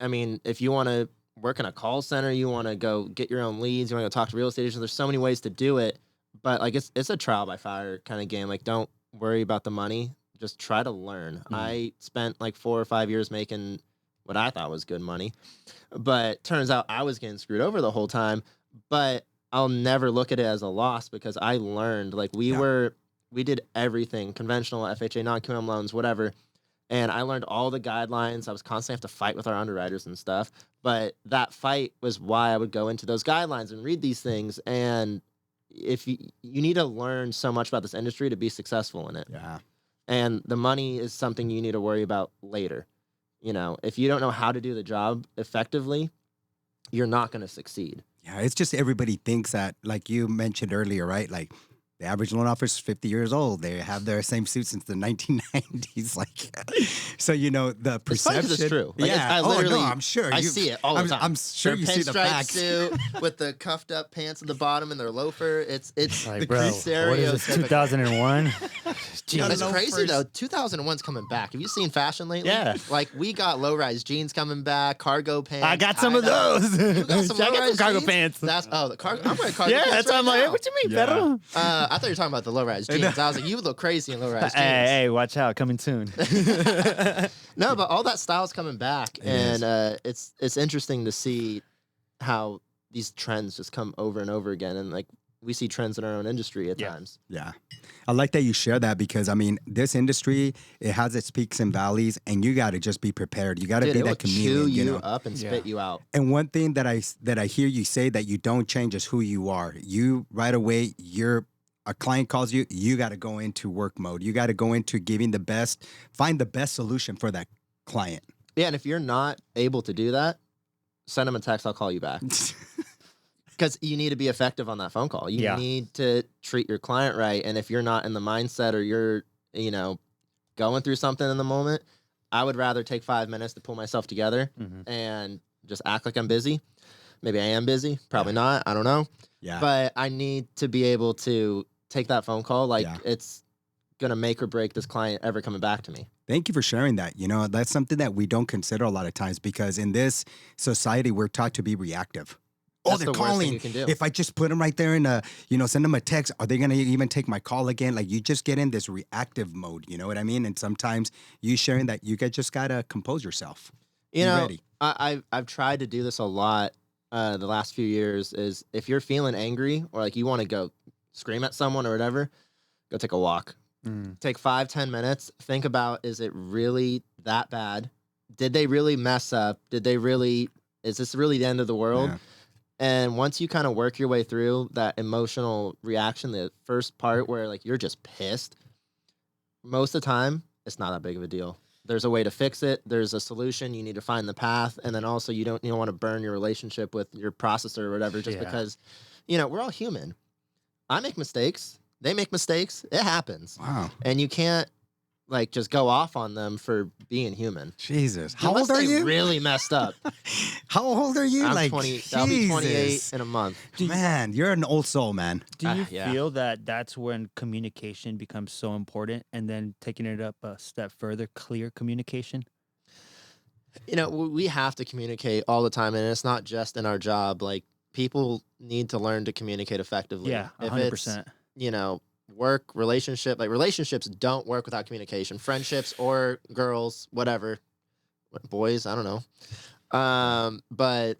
I mean, if you want to work in a call center, you want to go get your own leads, you want to go talk to real estate agents, there's so many ways to do it. But it's a trial by fire kind of game. Like, don't worry about the money. Just try to learn. I spent 4 or 5 years making what I thought was good money, but turns out I was getting screwed over the whole time. But I'll never look at it as a loss because I learned. We did everything, conventional, FHA, non-QM loans, whatever. And I learned all the guidelines. I was constantly have to fight with our underwriters and stuff. But that fight was why I would go into those guidelines and read these things. And if you need to learn so much about this industry to be successful in it. Yeah. And the money is something you need to worry about later. If you don't know how to do the job effectively, you're not going to succeed. Yeah, it's just everybody thinks that, like you mentioned earlier, right? Like the average loan officer is 50 years old. They have their same suit since the 1990s. So the perception. It's funny 'cause it's true. Yeah. I'm sure. I see it all the time. I'm sure Their you see the pinstripe facts. suit with the cuffed up pants at the bottom and their loafer. It's the bro, stereotypical. what is this, 2001? It's crazy though. 2001's coming back. Have you seen fashion lately? Yeah. We got low-rise jeans coming back, cargo pants. I got some of tie-dye. those. You got some I got low-rise some cargo jeans? pants. The cargo. I'm wearing cargo Yeah, pants that's why I'm right like, now. what you mean, Yeah. Pedro? I thought you were talking about the low-rise jeans. I was like, you look crazy in low-rise jeans. Hey, watch out, coming soon. No, but all that style's coming back, and it's interesting to see how these trends just come over and over again, and we see trends in our own industry at times. Yeah. I like that you share that because, this industry, it has its peaks and valleys, and you got to just be prepared. You got to be that chameleon, chew you up and spit you out. And one thing that I hear you say that you don't change is who you are. You, right away, a client calls you, you got to go into work mode. You got to go into find the best solution for that client. Yeah, and if you're not able to do that, send them a text, I'll call you back. Because you need to be effective on that phone call. You need to treat your client right. And if you're not in the mindset or you're, going through something in the moment, I would rather take 5 minutes to pull myself together and just act like I'm busy. Maybe I am busy. Probably not. I don't know. Yeah. But I need to be able to take that phone call it's going to make or break this client ever coming back to me. Thank you for sharing that. That's something that we don't consider a lot of times because in this society, we're taught to be reactive. That's they're the worst thing calling. you can do. If I just put them right there and, send them a text, are they going to even take my call again? You just get in this reactive mode. You know what I mean? And sometimes you sharing that you just got to compose yourself. Ready. I've tried to do this a lot the last few years is if you're feeling angry or you want to go scream at someone or whatever, go take a walk. Take 5-10 minutes. Think about, is it really that bad? Did they really mess up? Is this really the end of the world? Yeah. And once you kind of work your way through that emotional reaction, the first part where you're just pissed, most of the time, it's not that big of a deal. There's a way to fix it. There's a solution. You need to find the path. And then also you don't want to burn your relationship with your processor or whatever just because, we're all human. I make mistakes. They make mistakes. It happens. Wow. And you can't just go off on them for being human. Jesus. How old are you? Really messed up. How old are you? I'm 20. I'll be 28 in a month. Man, you're an old soul, man. Do you Yeah. feel that that's when communication becomes so important and then taking it up a step further, clear communication? We have to communicate all the time, and it's not just in our job. People need to learn to communicate effectively. Yeah, If 100%. it's, work, relationship, relationships don't work without communication. Friendships or girls, whatever. Boys, I don't know. But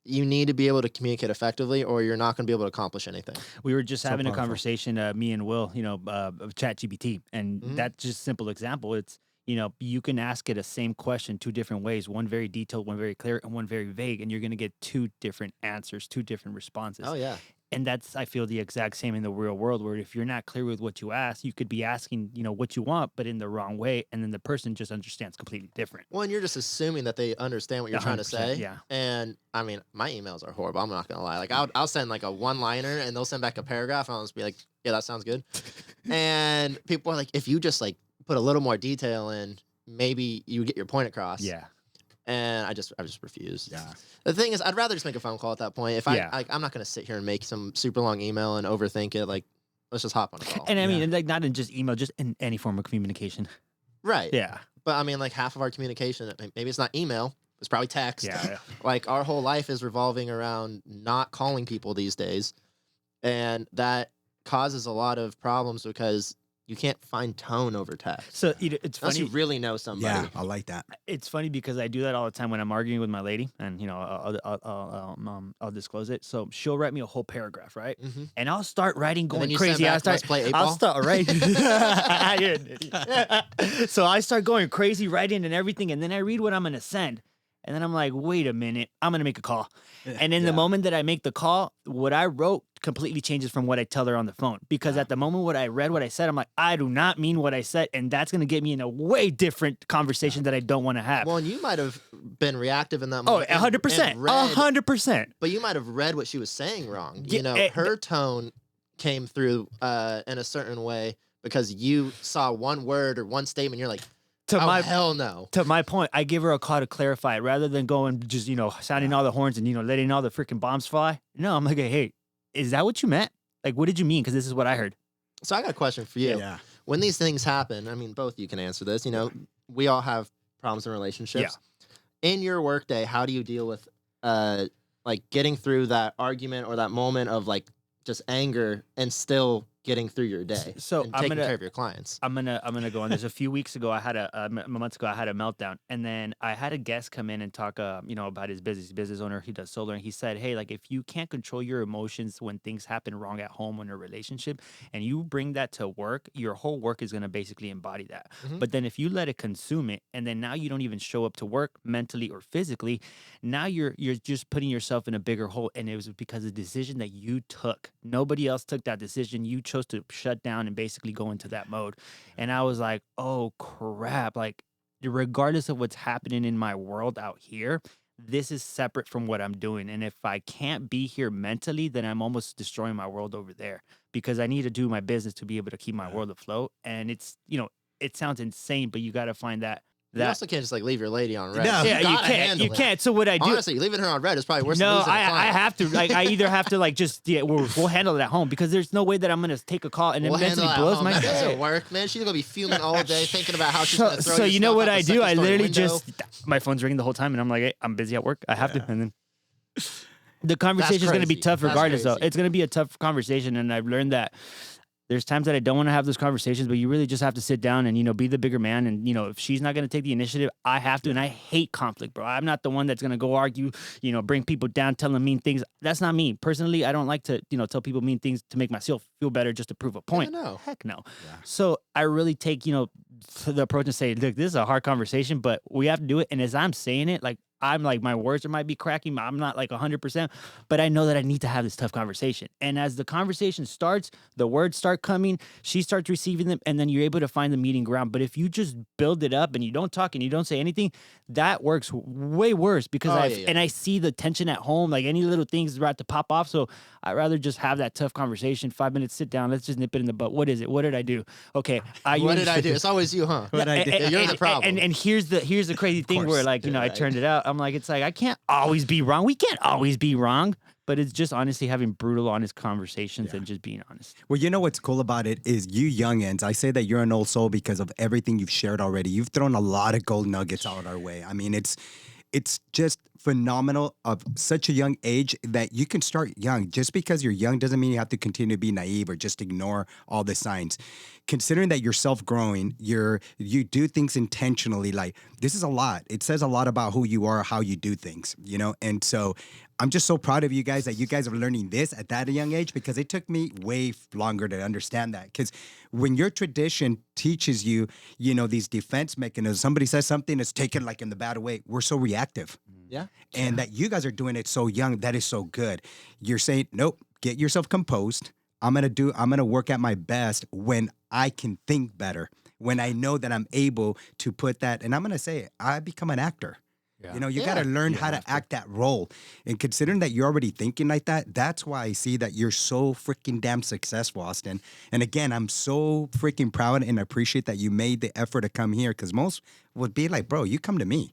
you need to be able to communicate effectively or you're not going to be able to accomplish anything. We were just having a powerful. conversation, me and Will, of ChatGPT, and that's just a simple example. It's, you can ask it the same question 2 different ways, one very detailed, one very clear, and one very vague, and you're going to get 2 different answers, 2 different responses. Oh, yeah. And that's, I feel, the exact same in the real world, where if you're not clear with what you ask, you could be asking, what you want, but in the wrong way. And then the person just understands completely different. Well, and you're just assuming that they understand what you're trying to 100%, say. yeah. And I mean, my emails are horrible. I'm not gonna lie. Like I'll send like a one-liner, and they'll send back a paragraph, and I'll just be like, yeah, that sounds good. And people are like, if you just like put a little more detail in, maybe you get your point across. Yeah. And I just refuse. Yeah. The thing is, I'd rather just make a phone call at that point. If I'm not gonna sit here and make some super long email and overthink it. Like, let's just hop on a call. And I mean, like, not in just email, just in any form of communication. Right. Yeah. But I mean, like half of our communication, maybe it's not email, it's probably text. Yeah. Like our whole life is revolving around not calling people these days. And that causes a lot of problems because you can't find tone over text. So it's Unless funny. you really know somebody. Yeah, I like that. It's funny because I do that all the time when I'm arguing with my lady, and I'll disclose it. So she'll write me a whole paragraph, right? Mm-hmm. And I'll start writing, then going you send crazy. back, "Let's play 8 I'll ball?" start writing. You're an idiot. So I start going crazy, writing and everything, and then I read what I'm gonna send. And then I'm like, wait a minute, I'm going to make a call. And in the moment that I make the call, what I wrote completely changes from what I tell her on the phone. Because at the moment when I read what I said, I'm like, I do not mean what I said. And that's going to get me in a way different conversation that I don't want to have. Well, and you might have been reactive in that Oh, moment. 100%. 100%. But you might have read what she was saying wrong. Yeah, her tone came through in a certain way because you saw one word or one statement. You're like, hell no. To my point, I give her a call to clarify it rather than going just, sounding all the horns and, letting all the freaking bombs fly. No, I'm like, hey, is that what you meant? Like, what did you mean? Because this is what I heard. So I got a question for you. Yeah. When these things happen, I mean, both you can answer this. We all have problems in relationships. Yeah. In your workday, how do you deal with like getting through that argument or that moment of like just anger and still getting through your day So and taking care of your clients? I'm gonna go on this. A few weeks ago, I had a month ago, I had a meltdown, and then I had a guest come in and talk, about his business owner. He does solar, and he said, hey, like if you can't control your emotions when things happen wrong at home in a relationship, and you bring that to work, your whole work is gonna basically embody that. Mhm. But then if you let it consume it, and then now you don't even show up to work mentally or physically, now you're just putting yourself in a bigger hole, and it was because of the decision that you took. Nobody else took that decision. You chose to shut down and basically go into that mode. And I was like, oh crap, like regardless of what's happening in my world out here, this is separate from what I'm doing. And if I can't be here mentally, then I'm almost destroying my world over there, because I need to do my business to be able to keep my world afloat. And it's, it sounds insane, but you got to find that. You also can't just like leave your lady on red. No. Yeah, you gotta can't. handle You it. can't. So what I do? Honestly, leaving her on red is probably worse than No, losing a I client. have to. Like, I either have to like just we'll handle it at home, because there's no way that I'm gonna take a call and it We'll mentally handle it at blows home. my That day. doesn't work, man. She's gonna be fuming all day thinking about how she's gonna throw So your you know stuff what out I the do? I second-story literally window. just my phone's ringing the whole time, and I'm like, hey, I'm busy at work. I have to, and then the conversation is gonna be crazy. tough That's regardless. Though crazy. it's gonna be a tough conversation, and I've learned that. There's times that I don't want to have those conversations, but you really just have to sit down and, be the bigger man. And, if she's not going to take the initiative, I have to. And I hate conflict, bro. I'm not the one that's going to go argue, bring people down, tell them mean things. That's not me. Personally, I don't like to, tell people mean things to make myself feel better just to prove a point. no. Heck no. Yeah. So I really take, the approach and say, look, this is a hard conversation, but we have to do it. And as I'm saying it, like, I'm like, my words might be cracking. I'm not like 100%, but I know that I need to have this tough conversation. And as the conversation starts, the words start coming, she starts receiving them, and then you're able to find the meeting ground. But if you just build it up and you don't talk and you don't say anything, that works way worse, because and I see the tension at home, like any little things about to pop off. So I'd rather just have that tough conversation. 5 minutes, sit down, let's just nip it in the butt. What is it? What did I do? Okay. What did I do? It's always you, huh? What I did. You're the problem. And here's the crazy thing where, like, I Right. turned it out. I'm like, it's like, I can't always be wrong. We can't always be wrong. But it's just honestly having brutal, honest conversations and just being honest. Well, you know what's cool about it is you youngins, I say that you're an old soul because of everything you've shared already. You've thrown a lot of gold nuggets out our way. I mean, it's just phenomenal of such a young age that you can start young. Just because you're young doesn't mean you have to continue to be naive or just ignore all the signs. Considering that you're self-growing, you do things intentionally, like this is a lot. It says a lot about who you are, how you do things, And so I'm just so proud of you guys that you guys are learning this at that young age, because it took me way longer to understand that. Because when your tradition teaches you, these defense mechanisms, somebody says something, it's taken like in the bad way. We're so reactive. Yeah. And that you guys are doing it so young, that is so good. You're saying, nope, get yourself composed. I'm gonna work at my best when I can think better, when I know that I'm able to put that, and I'm gonna say it, I become an actor. Yeah. You know, you Yeah. got to learn You how to have to. act that role. And considering that you're already thinking like that, that's why I see that you're so freaking damn successful, Austin. And again, I'm so freaking proud and appreciate that you made the effort to come here, because most would be like, bro, you come to me,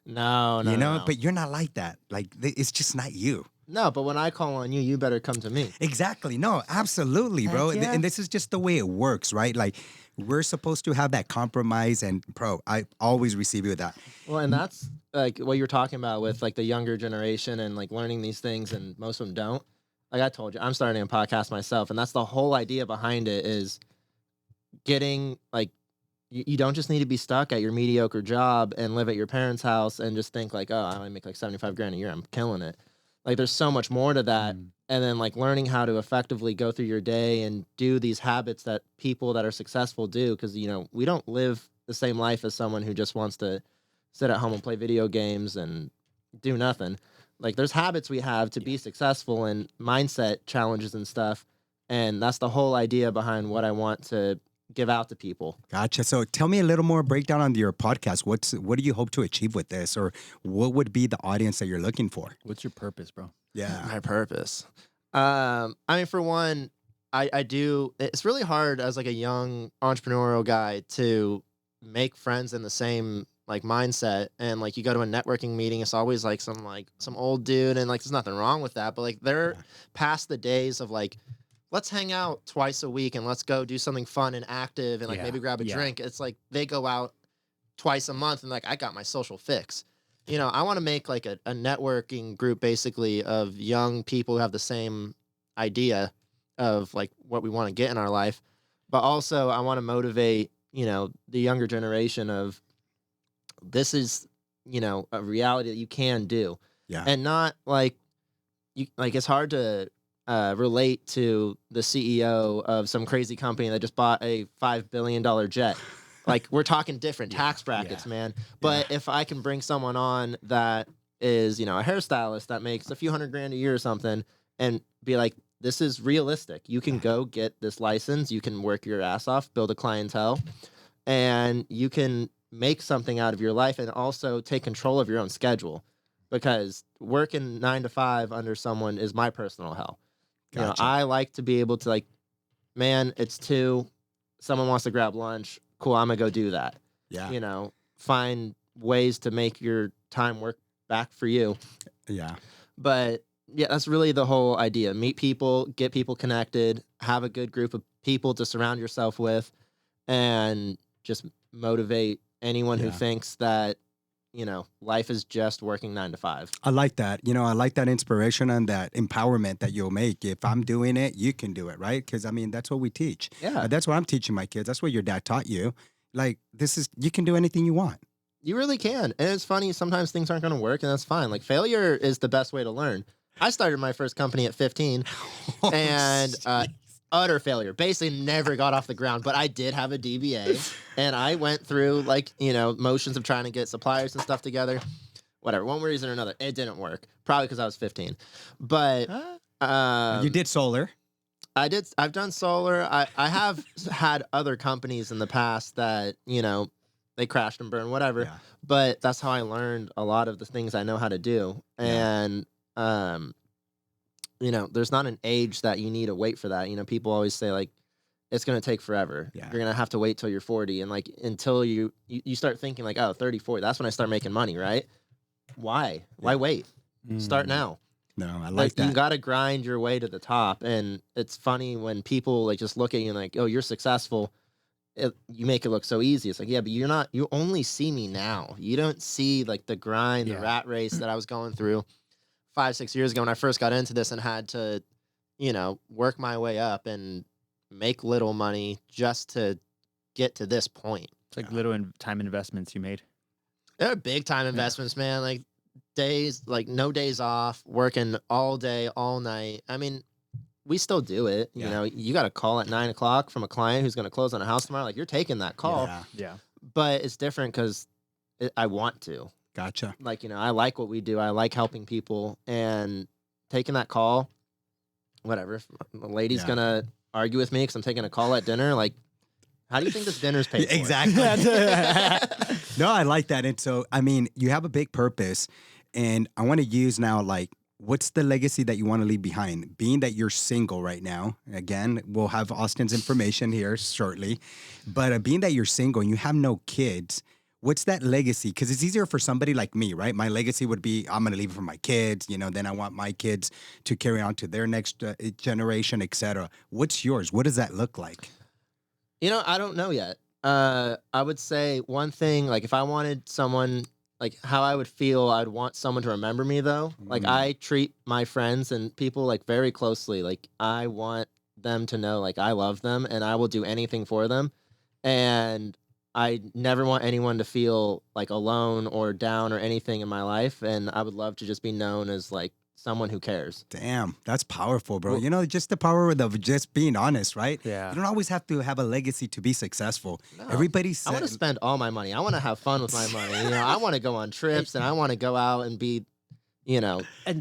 No, no, you know, no. but you're not like that. Like, it's just not you. No, but when I call on you, you better come to me. Exactly. No, absolutely, bro. Heck yeah. And this is just the way it works, right? Like, we're supposed to have that compromise. And, bro, I always receive you with that. Well, and that's like what you're talking about with like the younger generation and like learning these things, and most of them don't. Like I told you, I'm starting a podcast myself, and that's the whole idea behind it is getting like you don't just need to be stuck at your mediocre job and live at your parents' house and just think like, oh, I only make like 75 grand a year, I'm killing it. Like there's so much more to that. And then like learning how to effectively go through your day and do these habits that people that are successful do, because you know we don't live the same life as someone who just wants to sit at home and play video games and do nothing. Like there's habits we have to be successful and mindset challenges and stuff. And that's the whole idea behind what I want to give out to people. Gotcha. So tell me a little more breakdown on your podcast. What do you hope to achieve with this, or what would be the audience that you're looking for? What's your purpose, bro? Yeah. My purpose. I mean, for one, I do. It's really hard as like a young entrepreneurial guy to make friends in the same like mindset. And like you go to a networking meeting, it's always like some old dude, and like there's nothing wrong with that. But like they're past the days of like, let's hang out twice a week and let's go do something fun and active and like Yeah. maybe grab a Yeah. drink. It's like they go out twice a month and like I got my social fix. You know, I want to make like a networking group basically of young people who have the same idea of like what we want to get in our life. But also I want to motivate, you know, the younger generation of this is, you know, a reality that you can do. Yeah. And not like you like it's hard to relate to the CEO of some crazy company that just bought a $5 billion jet. Like we're talking different tax brackets, man. But if I can bring someone on that is, you know, a hairstylist that makes a few $100,000 a year or something, and be like, this is realistic. You can go get this license. You can work your ass off, build a clientele, and you can make something out of your life and also take control of your own schedule. Because working 9 to 5 under someone is my personal hell. You know, Gotcha. I like to be able to like, man, it's 2, someone wants to grab lunch. Cool, I'm gonna go do that. Yeah. You know, find ways to make your time work back for you. Yeah. But yeah, that's really the whole idea. Meet people, get people connected, have a good group of people to surround yourself with, and just motivate anyone who Yeah. thinks that, you know, life is just working 9 to 5. I like that. You know, I like that inspiration and that empowerment that you'll make. If I'm doing it, you can do it, right? Because I mean, that's what we teach. Yeah. That's what I'm teaching my kids. That's what your dad taught you. Like, you can do anything you want. You really can. And it's funny, sometimes things aren't going to work, and that's fine. Like, failure is the best way to learn. I started my first company at 15, and utter failure. Basically never got off the ground, but I did have a DBA, and I went through, like, you know, motions of trying to get suppliers and stuff together. Whatever, one reason or another, it didn't work. Probably because I was 15. But You did solar. I've done solar. I have had other companies in the past that, you know, they crashed and burned, whatever. Yeah. But that's how I learned a lot of the things I know how to do. Yeah. And, you know, there's not an age that you need to wait for that. You know, people always say, like, it's going to take forever. Yeah. You're going to have to wait till you're 40. And, like, until you start thinking, like, oh, 30, 40, that's when I start making money, right? Why? Why wait? Start now. No, I like You that. got to grind your way to the top. And it's funny when people like just look at you and like, oh, you're successful. You make it look so easy. It's like, yeah, but you're not. You only see me now. You don't see like the grind, the rat race that I was going through 5-6 years ago when I first got into this and had to, you know, work my way up and make little money just to get to this point. It's like little time investments you made. They're big time investments, man. Like days, like no days off, working all day, all night. I mean, we still do it. You Yeah. know, you got a call at 9 o'clock from a client who's going to close on a house tomorrow. Like you're taking that call, Yeah. Yeah. but it's different because I want to. Gotcha. Like, you know, I like what we do. I like helping people, and taking that call whatever. If the lady's Yeah. gonna argue with me because I'm taking a call at dinner, like, how do you think this dinner's paid for? Exactly. No, I like that. And so, I mean, you have a big purpose, and I want to use now, like, what's the legacy that you want to leave behind? Being that you're single right now, again, we'll have Austin's information here shortly, but being that you're single and you have no kids, what's that legacy? Because it's easier for somebody like me, right? My legacy would be, I'm going to leave it for my kids, then I want my kids to carry on to their next generation, etc. What's yours? What does that look like? I don't know yet. I would say one thing, like if I wanted someone, like how I would feel, I'd want someone to remember me though. Like I treat my friends and people like very closely. Like I want them to know like I love them and I will do anything for them. And I never want anyone to feel like alone or down or anything in my life. And I would love to just be known as like someone who cares. Damn, that's powerful, bro. Just the power of just being honest, right? Yeah. You don't always have to have a legacy to be successful. No. Everybody I want to spend all my money. I want to have fun with my money. I want to go on trips and I want to go out and be, and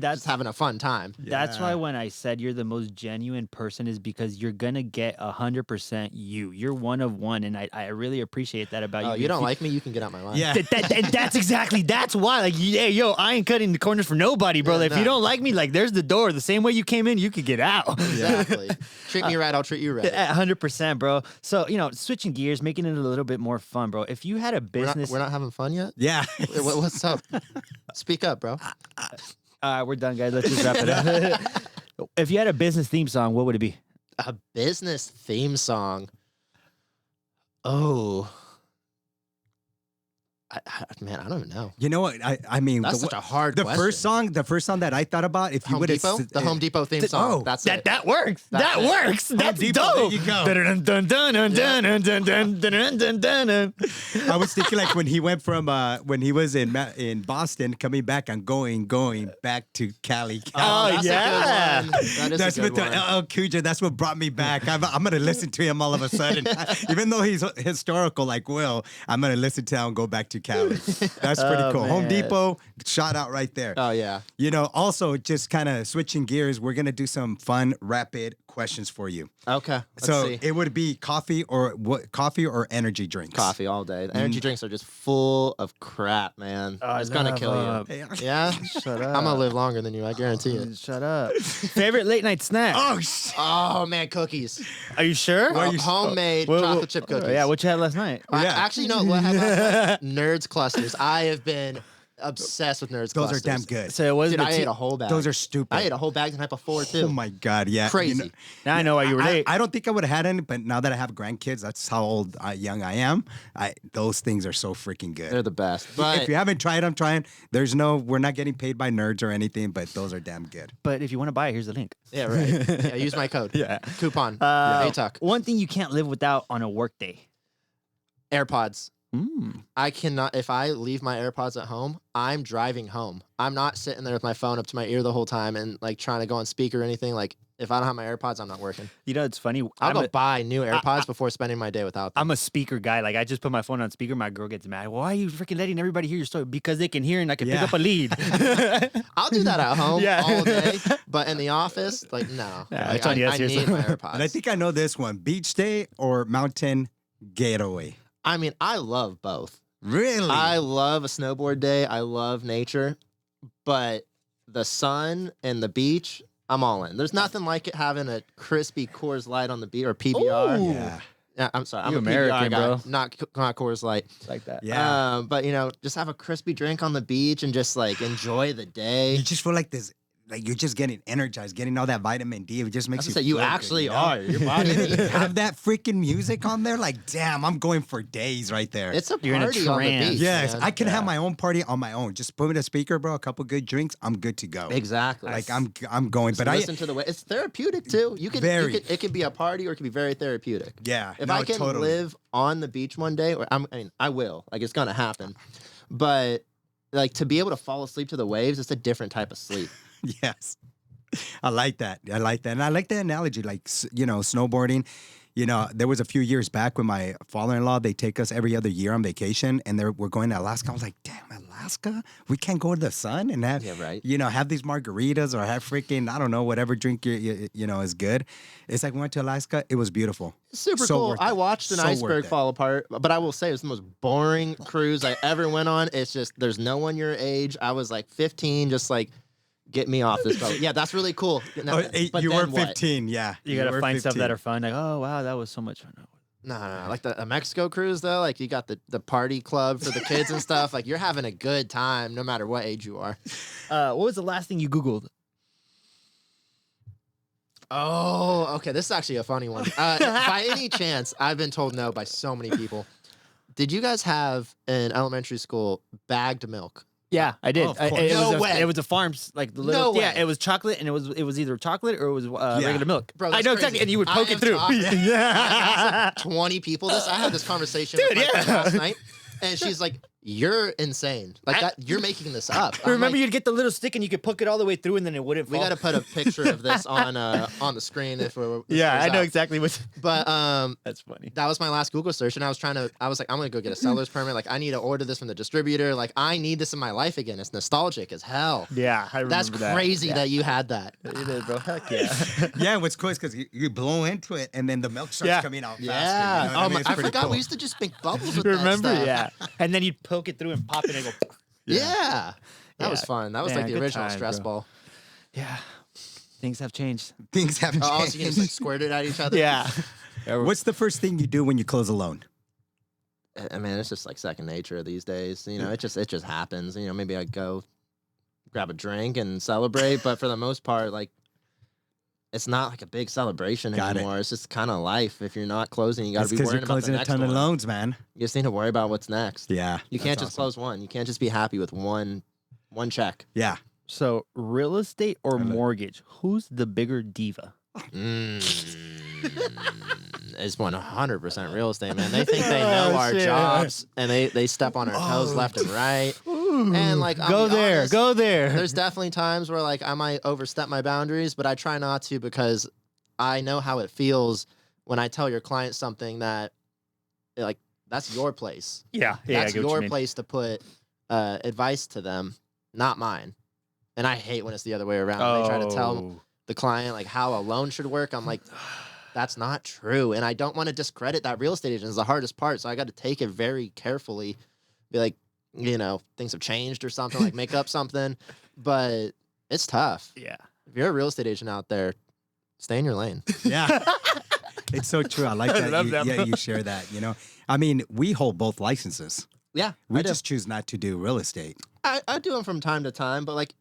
that's just having a fun time. That's why when I said you're the most genuine person is because you're gonna get 100% you. You're one of one, and I really appreciate that about you. Oh, you don't like me? You can get out my life. Yeah. That's why. Like, hey, yo, I ain't cutting the corners for nobody, bro. Yeah, If you don't like me, like, there's the door. The same way you came in, you could get out. Exactly. Treat me right, I'll treat you right. 100%, bro. So, switching gears, making it a little bit more fun, bro. If you had a business, We're not having fun yet? Yeah. Wait, what's up? Speak up, bro. all right, we're done, guys. Let's just wrap it up. If you had a business theme song, what would it be? A business theme song. Oh. Man, I don't even know. You know what? I mean, That's such a hard the question. first song that I thought about, if you Home would have Depot? The Home Depot theme song. Oh, That's That it. that works. That's That it. works. That's Depot, dope. there you go. Dun, dun, dun, dun, dun, dun, dun, dun, dun, dun, dun, dun. I was thinking like when he went from when he was in Boston, coming back and going back to Cali. Oh, that's yeah. a good one. That is That's a what good the one. LL Cool J. That's what brought me back. I'm gonna listen to him all of a sudden, even though he's historical like Will. I'm gonna listen to him and go back to Cali. That's pretty Oh, cool. man. Home Depot, shout out right there. Oh, yeah. Also just kind of switching gears, we're gonna do some fun, rapid questions for you. Okay. Let's So see. it would be coffee or energy drinks. Coffee all day. The energy drinks are just full of crap, man. It's gonna kill you. Yeah? Shut up. I'm gonna live longer than you, I guarantee it. Shut up. Favorite late night snack? Oh, shit. Oh man, cookies. Are you sure? Homemade chocolate chip cookies. Yeah, what you had last night? Yeah. Actually, no. What I had last night? Nerds clusters. I have been obsessed with Nerds Those clusters. are damn good. So it wasn't Dude, I the ate a whole bag. Those are stupid. I ate a whole bag the night before too. Oh my God, yeah. Crazy. Now I know why you were late. I don't think I would have had any, but now that I have grandkids, that's how young I am. Those things are so freaking good. They're the best. But If you haven't tried them, try 'em. We're not getting paid by nerds or anything, but those are damn good. But if you want to buy it, here's the link. yeah, right. Yeah, use my code. Yeah. Coupon. ATUC. One thing you can't live without on a work day. AirPods. Mm. I cannot. If I leave my AirPods at home, I'm driving home. I'm not sitting there with my phone up to my ear the whole time and like trying to go on speaker or anything. Like if I don't have my AirPods, I'm not working. It's funny. I'll go buy new AirPods before spending my day without them. I'm a speaker guy. Like I just put my phone on speaker. My girl gets mad. Why are you freaking letting everybody hear your story? Because they can hear and I can pick Yeah. up a lead. I'll do that at home Yeah. all day, but in the office, like no. Yeah, Like, it's on you, I that's yours. need my AirPods. And I think I know this one: beach day or mountain getaway. I mean, I love both. Really? I love a snowboard day. I love nature, but the sun and the beach, I'm all in. There's nothing like it having a crispy Coors Light on the beach or PBR. Ooh. yeah. Yeah, I'm sorry. I'm You a American, PBR guy, bro. not Coors Light. like that. Yeah. But just have a crispy drink on the beach and just like enjoy the day. You just feel like this. Like you're just getting energized, getting all that vitamin D. It just makes That's you. what I feel say, you good, actually know? are. Your body. And then you have that freaking music on there. Like, damn, I'm going for days right there. It's a You're in a party on the trance. beach. Yes, man. I can have Yeah. my own party on my own. Just put in a speaker, bro. A couple good drinks, I'm good to go. Exactly. Like I'm going, Just but listen to the way it's therapeutic too. Very. It can be a party or it can be very therapeutic. yeah. If no, I can totally. live on the beach one day, or I will. Like it's gonna happen. But like to be able to fall asleep to the waves, it's a different type of sleep. Yes. I like that. And I like the analogy, like, snowboarding. There was a few years back when my father-in-law, they take us every other year on vacation and we're going to Alaska. I was like, damn, Alaska? We can't go to the sun and have, right. have these margaritas or have freaking, I don't know, whatever drink is good. It's like we went to Alaska. It was beautiful. Super So cool. worth I it. watched an So worth iceberg it. fall apart, but I will say it was the most boring cruise I ever went on. It's just there's no one your age. I was like 15, just like get me off this boat. Yeah, that's really cool. Oh, But you were then what? 15, yeah. You gotta were find stuff 15. that are fun. Like, oh wow, that was so much fun. No. Like the Mexico cruise though, like you got the party club for the kids and stuff. Like you're having a good time no matter what age you are. What was the last thing you Googled? Oh, okay. This is actually a funny one. By any chance, I've been told no by so many people. Did you guys have in elementary school bagged milk? Yeah, I did. Oh, of course. It No was way. It was a farm's like the little. No Yeah, way. it was chocolate, and it was either chocolate or it was regular milk. Bro, I that's know crazy. exactly, and you would I poke am it through. talking- Yeah. 20 people. I had this conversation Dude, with my friend yeah. last night, and she's like, "You're insane. Like that. You're making this up." I'm Remember, like, you'd get the little stick, and you could poke it all the way through, and then it wouldn't we fall. got to put a picture of this on the screen if we're. Yeah, I know exactly what. But That's funny. that was my last Google search, and I was like, I'm gonna go get a seller's permit. Like, I need to order this from the distributor. Like, I need this in my life again. It's nostalgic as hell. Yeah, I remember That's that. crazy Yeah. that you had that. You did, bro. Heck yeah. Yeah, what's cool is because you blow into it and then the milk starts Yeah. coming out faster. Yeah. You know what Oh mean? my, It's I pretty forgot cool. we used to just make bubbles with that Remember? stuff. Yeah. And then you'd poke it through and pop it and go. Yeah. That was Yeah. fun. That was Man, like the good original times, stress bro. ball. Yeah. Things have changed. Things have changed. Oh, so you can just like squirt it at each other. Yeah. What's the first thing you do when you close a loan? I mean, it's just like second nature these days. You know, it just happens. You know, maybe I go grab a drink and celebrate, but for the most part, like it's not like a big celebration Got it. anymore. It's just kind of life. If you're not closing, you got It's to be because worrying you're about the closing a next ton of one. loans, man. You just need to worry about what's next. Yeah. You can't that's just awesome. close one. You can't just be happy with one check. Yeah. So, real estate or love it. mortgage? Who's the bigger diva? It's 100% real estate, man. They think they know our shit. jobs, and they step on our toes left and right. And like, I'll Go be there. honest, Go there. There's definitely times where like I might overstep my boundaries, but I try not to because I know how it feels when I tell your client something that, like, that's your place. Yeah. Yeah. That's I get what you your mean. place to put advice to them, not mine. And I hate when it's the other way around. They try to tell the client like how a loan should work. I'm like, that's not true. And I don't want to discredit that real estate agent. It's the hardest part. So I got to take it very carefully. Be like, you know, things have changed or something, like make up something. But it's tough. Yeah. If you're a real estate agent out there, stay in your lane. Yeah. It's so true. I like that. love that, Yeah, bro. you share that. You know, I mean, we hold both licenses. Yeah. We I do. just choose not to do real estate. I do them from time to time, but like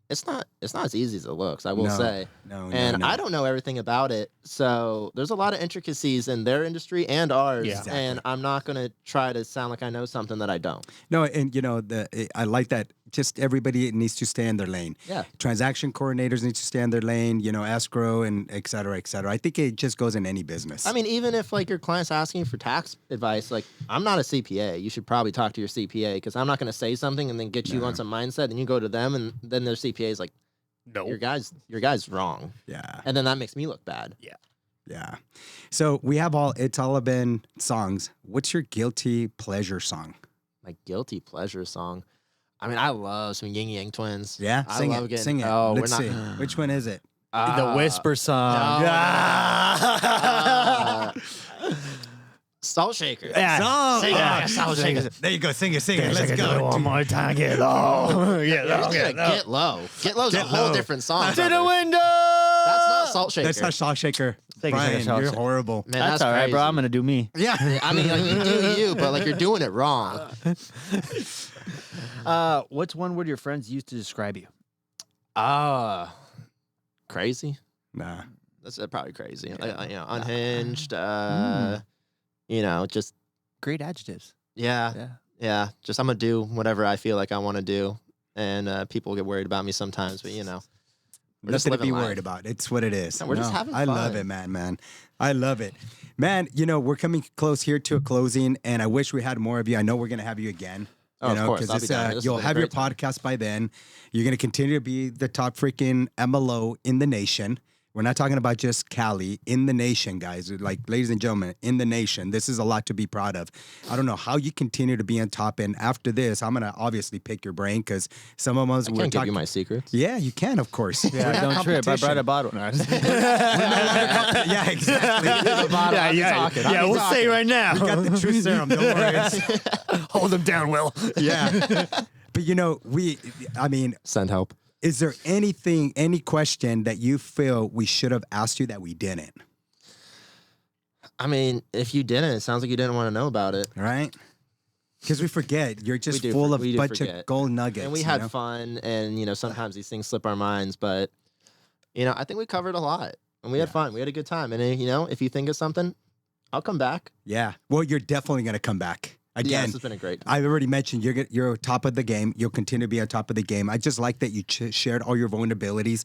it's not as easy as it looks, I will No, say. No, And no. I don't know everything about it. So there's a lot of intricacies in their industry and ours. Yeah. Exactly. And I'm not going to try to sound like I know something that I don't. No, and you know, I like that. Just everybody needs to stay in their lane. Yeah. Transaction coordinators need to stay in their lane. You know, escrow and et cetera, et cetera. I think it just goes in any business. I mean, even if like your client's asking for tax advice, like I'm not a CPA. You should probably talk to your CPA because I'm not going to say something and then get you on some mindset. And you go to them and then their CPA is like, No. your guy's wrong. yeah, And then that makes me look bad. yeah. So we have it's all been songs. What's your guilty pleasure song? My guilty pleasure song. I mean, I love some Yin Yang Twins. Yeah, I sing love it. getting. Sing it. Oh, Let's we're see. not. Which one is it? The whisper song. no. Yeah. Salt Shaker. Yeah. Song. Sing it. Yeah. Salt Shaker. There you go. Sing it. Sing it. Let's Do it go. one more time. Get low. Get You're low. just gonna Get low. Get Low. Get Low's a Get whole Low. different song. To the brother. window. That's not Salt Shaker. That's not Salt Shaker. Thank you, Brian, Salt you're Shaker. horrible. Man, That's all right, crazy. bro. I'm gonna do me. Yeah. I mean, like you do you, but like you're doing it wrong. What's one word your friends use to describe you? Crazy. Nah. That's probably crazy. Yeah. Like, you know, unhinged. Mm. You know, just Great adjectives. yeah. Yeah. Just I'm gonna do whatever I feel like I want to do, and people get worried about me sometimes. But you know, we're just Nothing to living be life. worried about. It's what it is. No, we're just having I love fun. it, man. I love it. Man, you know, we're coming close here to a closing, and I wish we had more of you. I know we're going to have you again. Oh, You of know, course. 'cause I'll be it's, down here. This has you'll been a have your great time. podcast by then. You're going to continue to be the top freaking MLO in the nation. We're not talking about just Cali, in the nation, guys. Like, ladies and gentlemen, in the nation, this is a lot to be proud of. I don't know how you continue to be on top. And after this, I'm going to obviously pick your brain because some of us I can't give you my secrets. Yeah, you can, of course. Yeah, don't trip. I brought a bottle. No, Yeah, exactly. We'll say right now. We got the truth serum. Don't worry. Hold him down, Will. Yeah. But, Send help. is there any question that you feel we should have asked you that we didn't? I mean, if you didn't, it sounds like you didn't want to know about it. Right? Because we forget. You're just full of a bunch of gold nuggets. And we had fun, and, sometimes these things slip our minds, but, I think we covered a lot. And we had fun. We had a good time. And, if you think of something, I'll come back. Yeah. Well, you're definitely going to come back. Again, this has been a great time. I've already mentioned you're top of the game. You'll continue to be on top of the game. I just like that you shared all your vulnerabilities.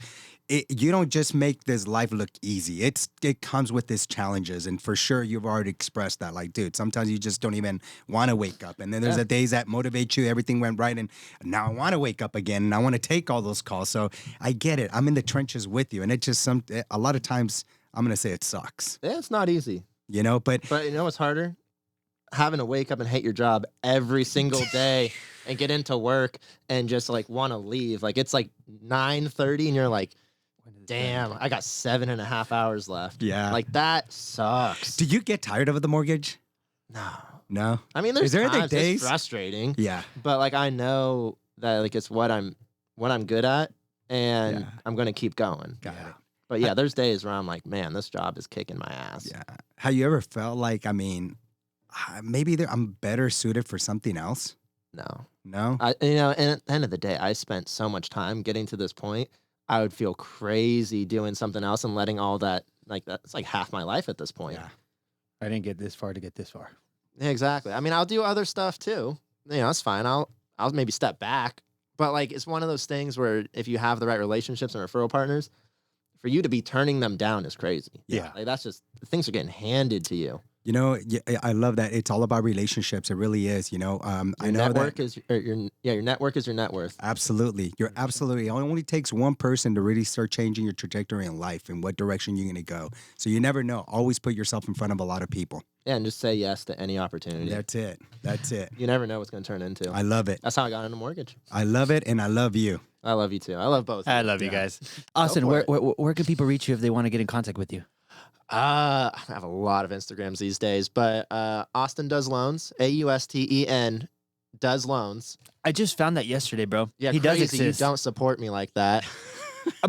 You don't just make this life look easy. It comes with its challenges, and for sure you've already expressed that. Like, dude, sometimes you just don't even want to wake up, and then there's the days that motivate you. Everything went right, and now I want to wake up again, and I want to take all those calls. So I get it. I'm in the trenches with you, and it just a lot of times I'm gonna say it sucks. Yeah, it's not easy. But what's harder? Having to wake up and hate your job every single day and get into work and just like want to leave. Like it's like 9:30 and you're like, damn, I got 7.5 hours left. Yeah. Like that sucks. Do you get tired of the mortgage? No. I mean, there's times days? it's frustrating. Yeah. But like I know that like it's what I'm good at and I'm gonna keep going. Got it. But yeah, there's days where I'm like, man, this job is kicking my ass. Yeah. Have you ever felt like, maybe I'm better suited for something else? No? And at the end of the day, I spent so much time getting to this point. I would feel crazy doing something else and letting all that, like that's like half my life at this point. Yeah. I didn't get this far to get this far. Yeah, exactly. I mean, I'll do other stuff too. That's fine. I'll maybe step back. But like, it's one of those things where if you have the right relationships and referral partners, for you to be turning them down is crazy. Yeah. Like that's just, things are getting handed to you. I love that. It's all about relationships. It really is. I know your network is your net worth. Absolutely. You're absolutely. It only takes one person to really start changing your trajectory in life and what direction you're going to go. So you never know. Always put yourself in front of a lot of people. Yeah, and just say yes to any opportunity. That's it. You never know what's going to turn into. I love it. That's how I got into mortgage. I love it, and I love you. I love you too. I love both. I love you guys. Austin, where can people reach you if they want to get in contact with you? I have a lot of Instagrams these days, but Austen does loans. AUSTEN does loans. I just found that yesterday, bro. Yeah, he crazy. does exist. You don't support me like that.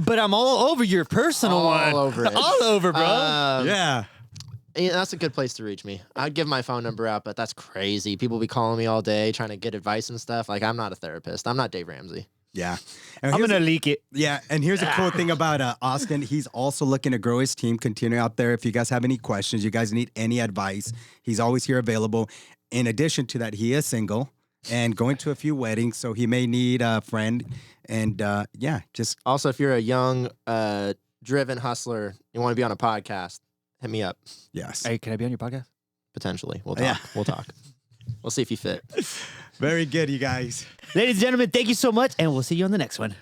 But I'm all over your personal one. All over it. All over, bro. Yeah, that's a good place to reach me. I'd give my phone number out, but that's crazy. People be calling me all day trying to get advice and stuff. Like, I'm not a therapist. I'm not Dave Ramsey. Yeah. I'm going to leak it. Yeah, and here's a cool thing about Austin. He's also looking to grow his team, continue out there. If you guys have any questions, you guys need any advice, he's always here available. In addition to that, he is single and going to a few weddings, so he may need a friend. And just... Also, if you're a young, driven hustler, you want to be on a podcast, hit me up. Yes. Hey, can I be on your podcast? Potentially. We'll talk. Yeah. We'll talk. We'll see if you fit. Very good, you guys. Ladies and gentlemen, thank you so much, and we'll see you on the next one.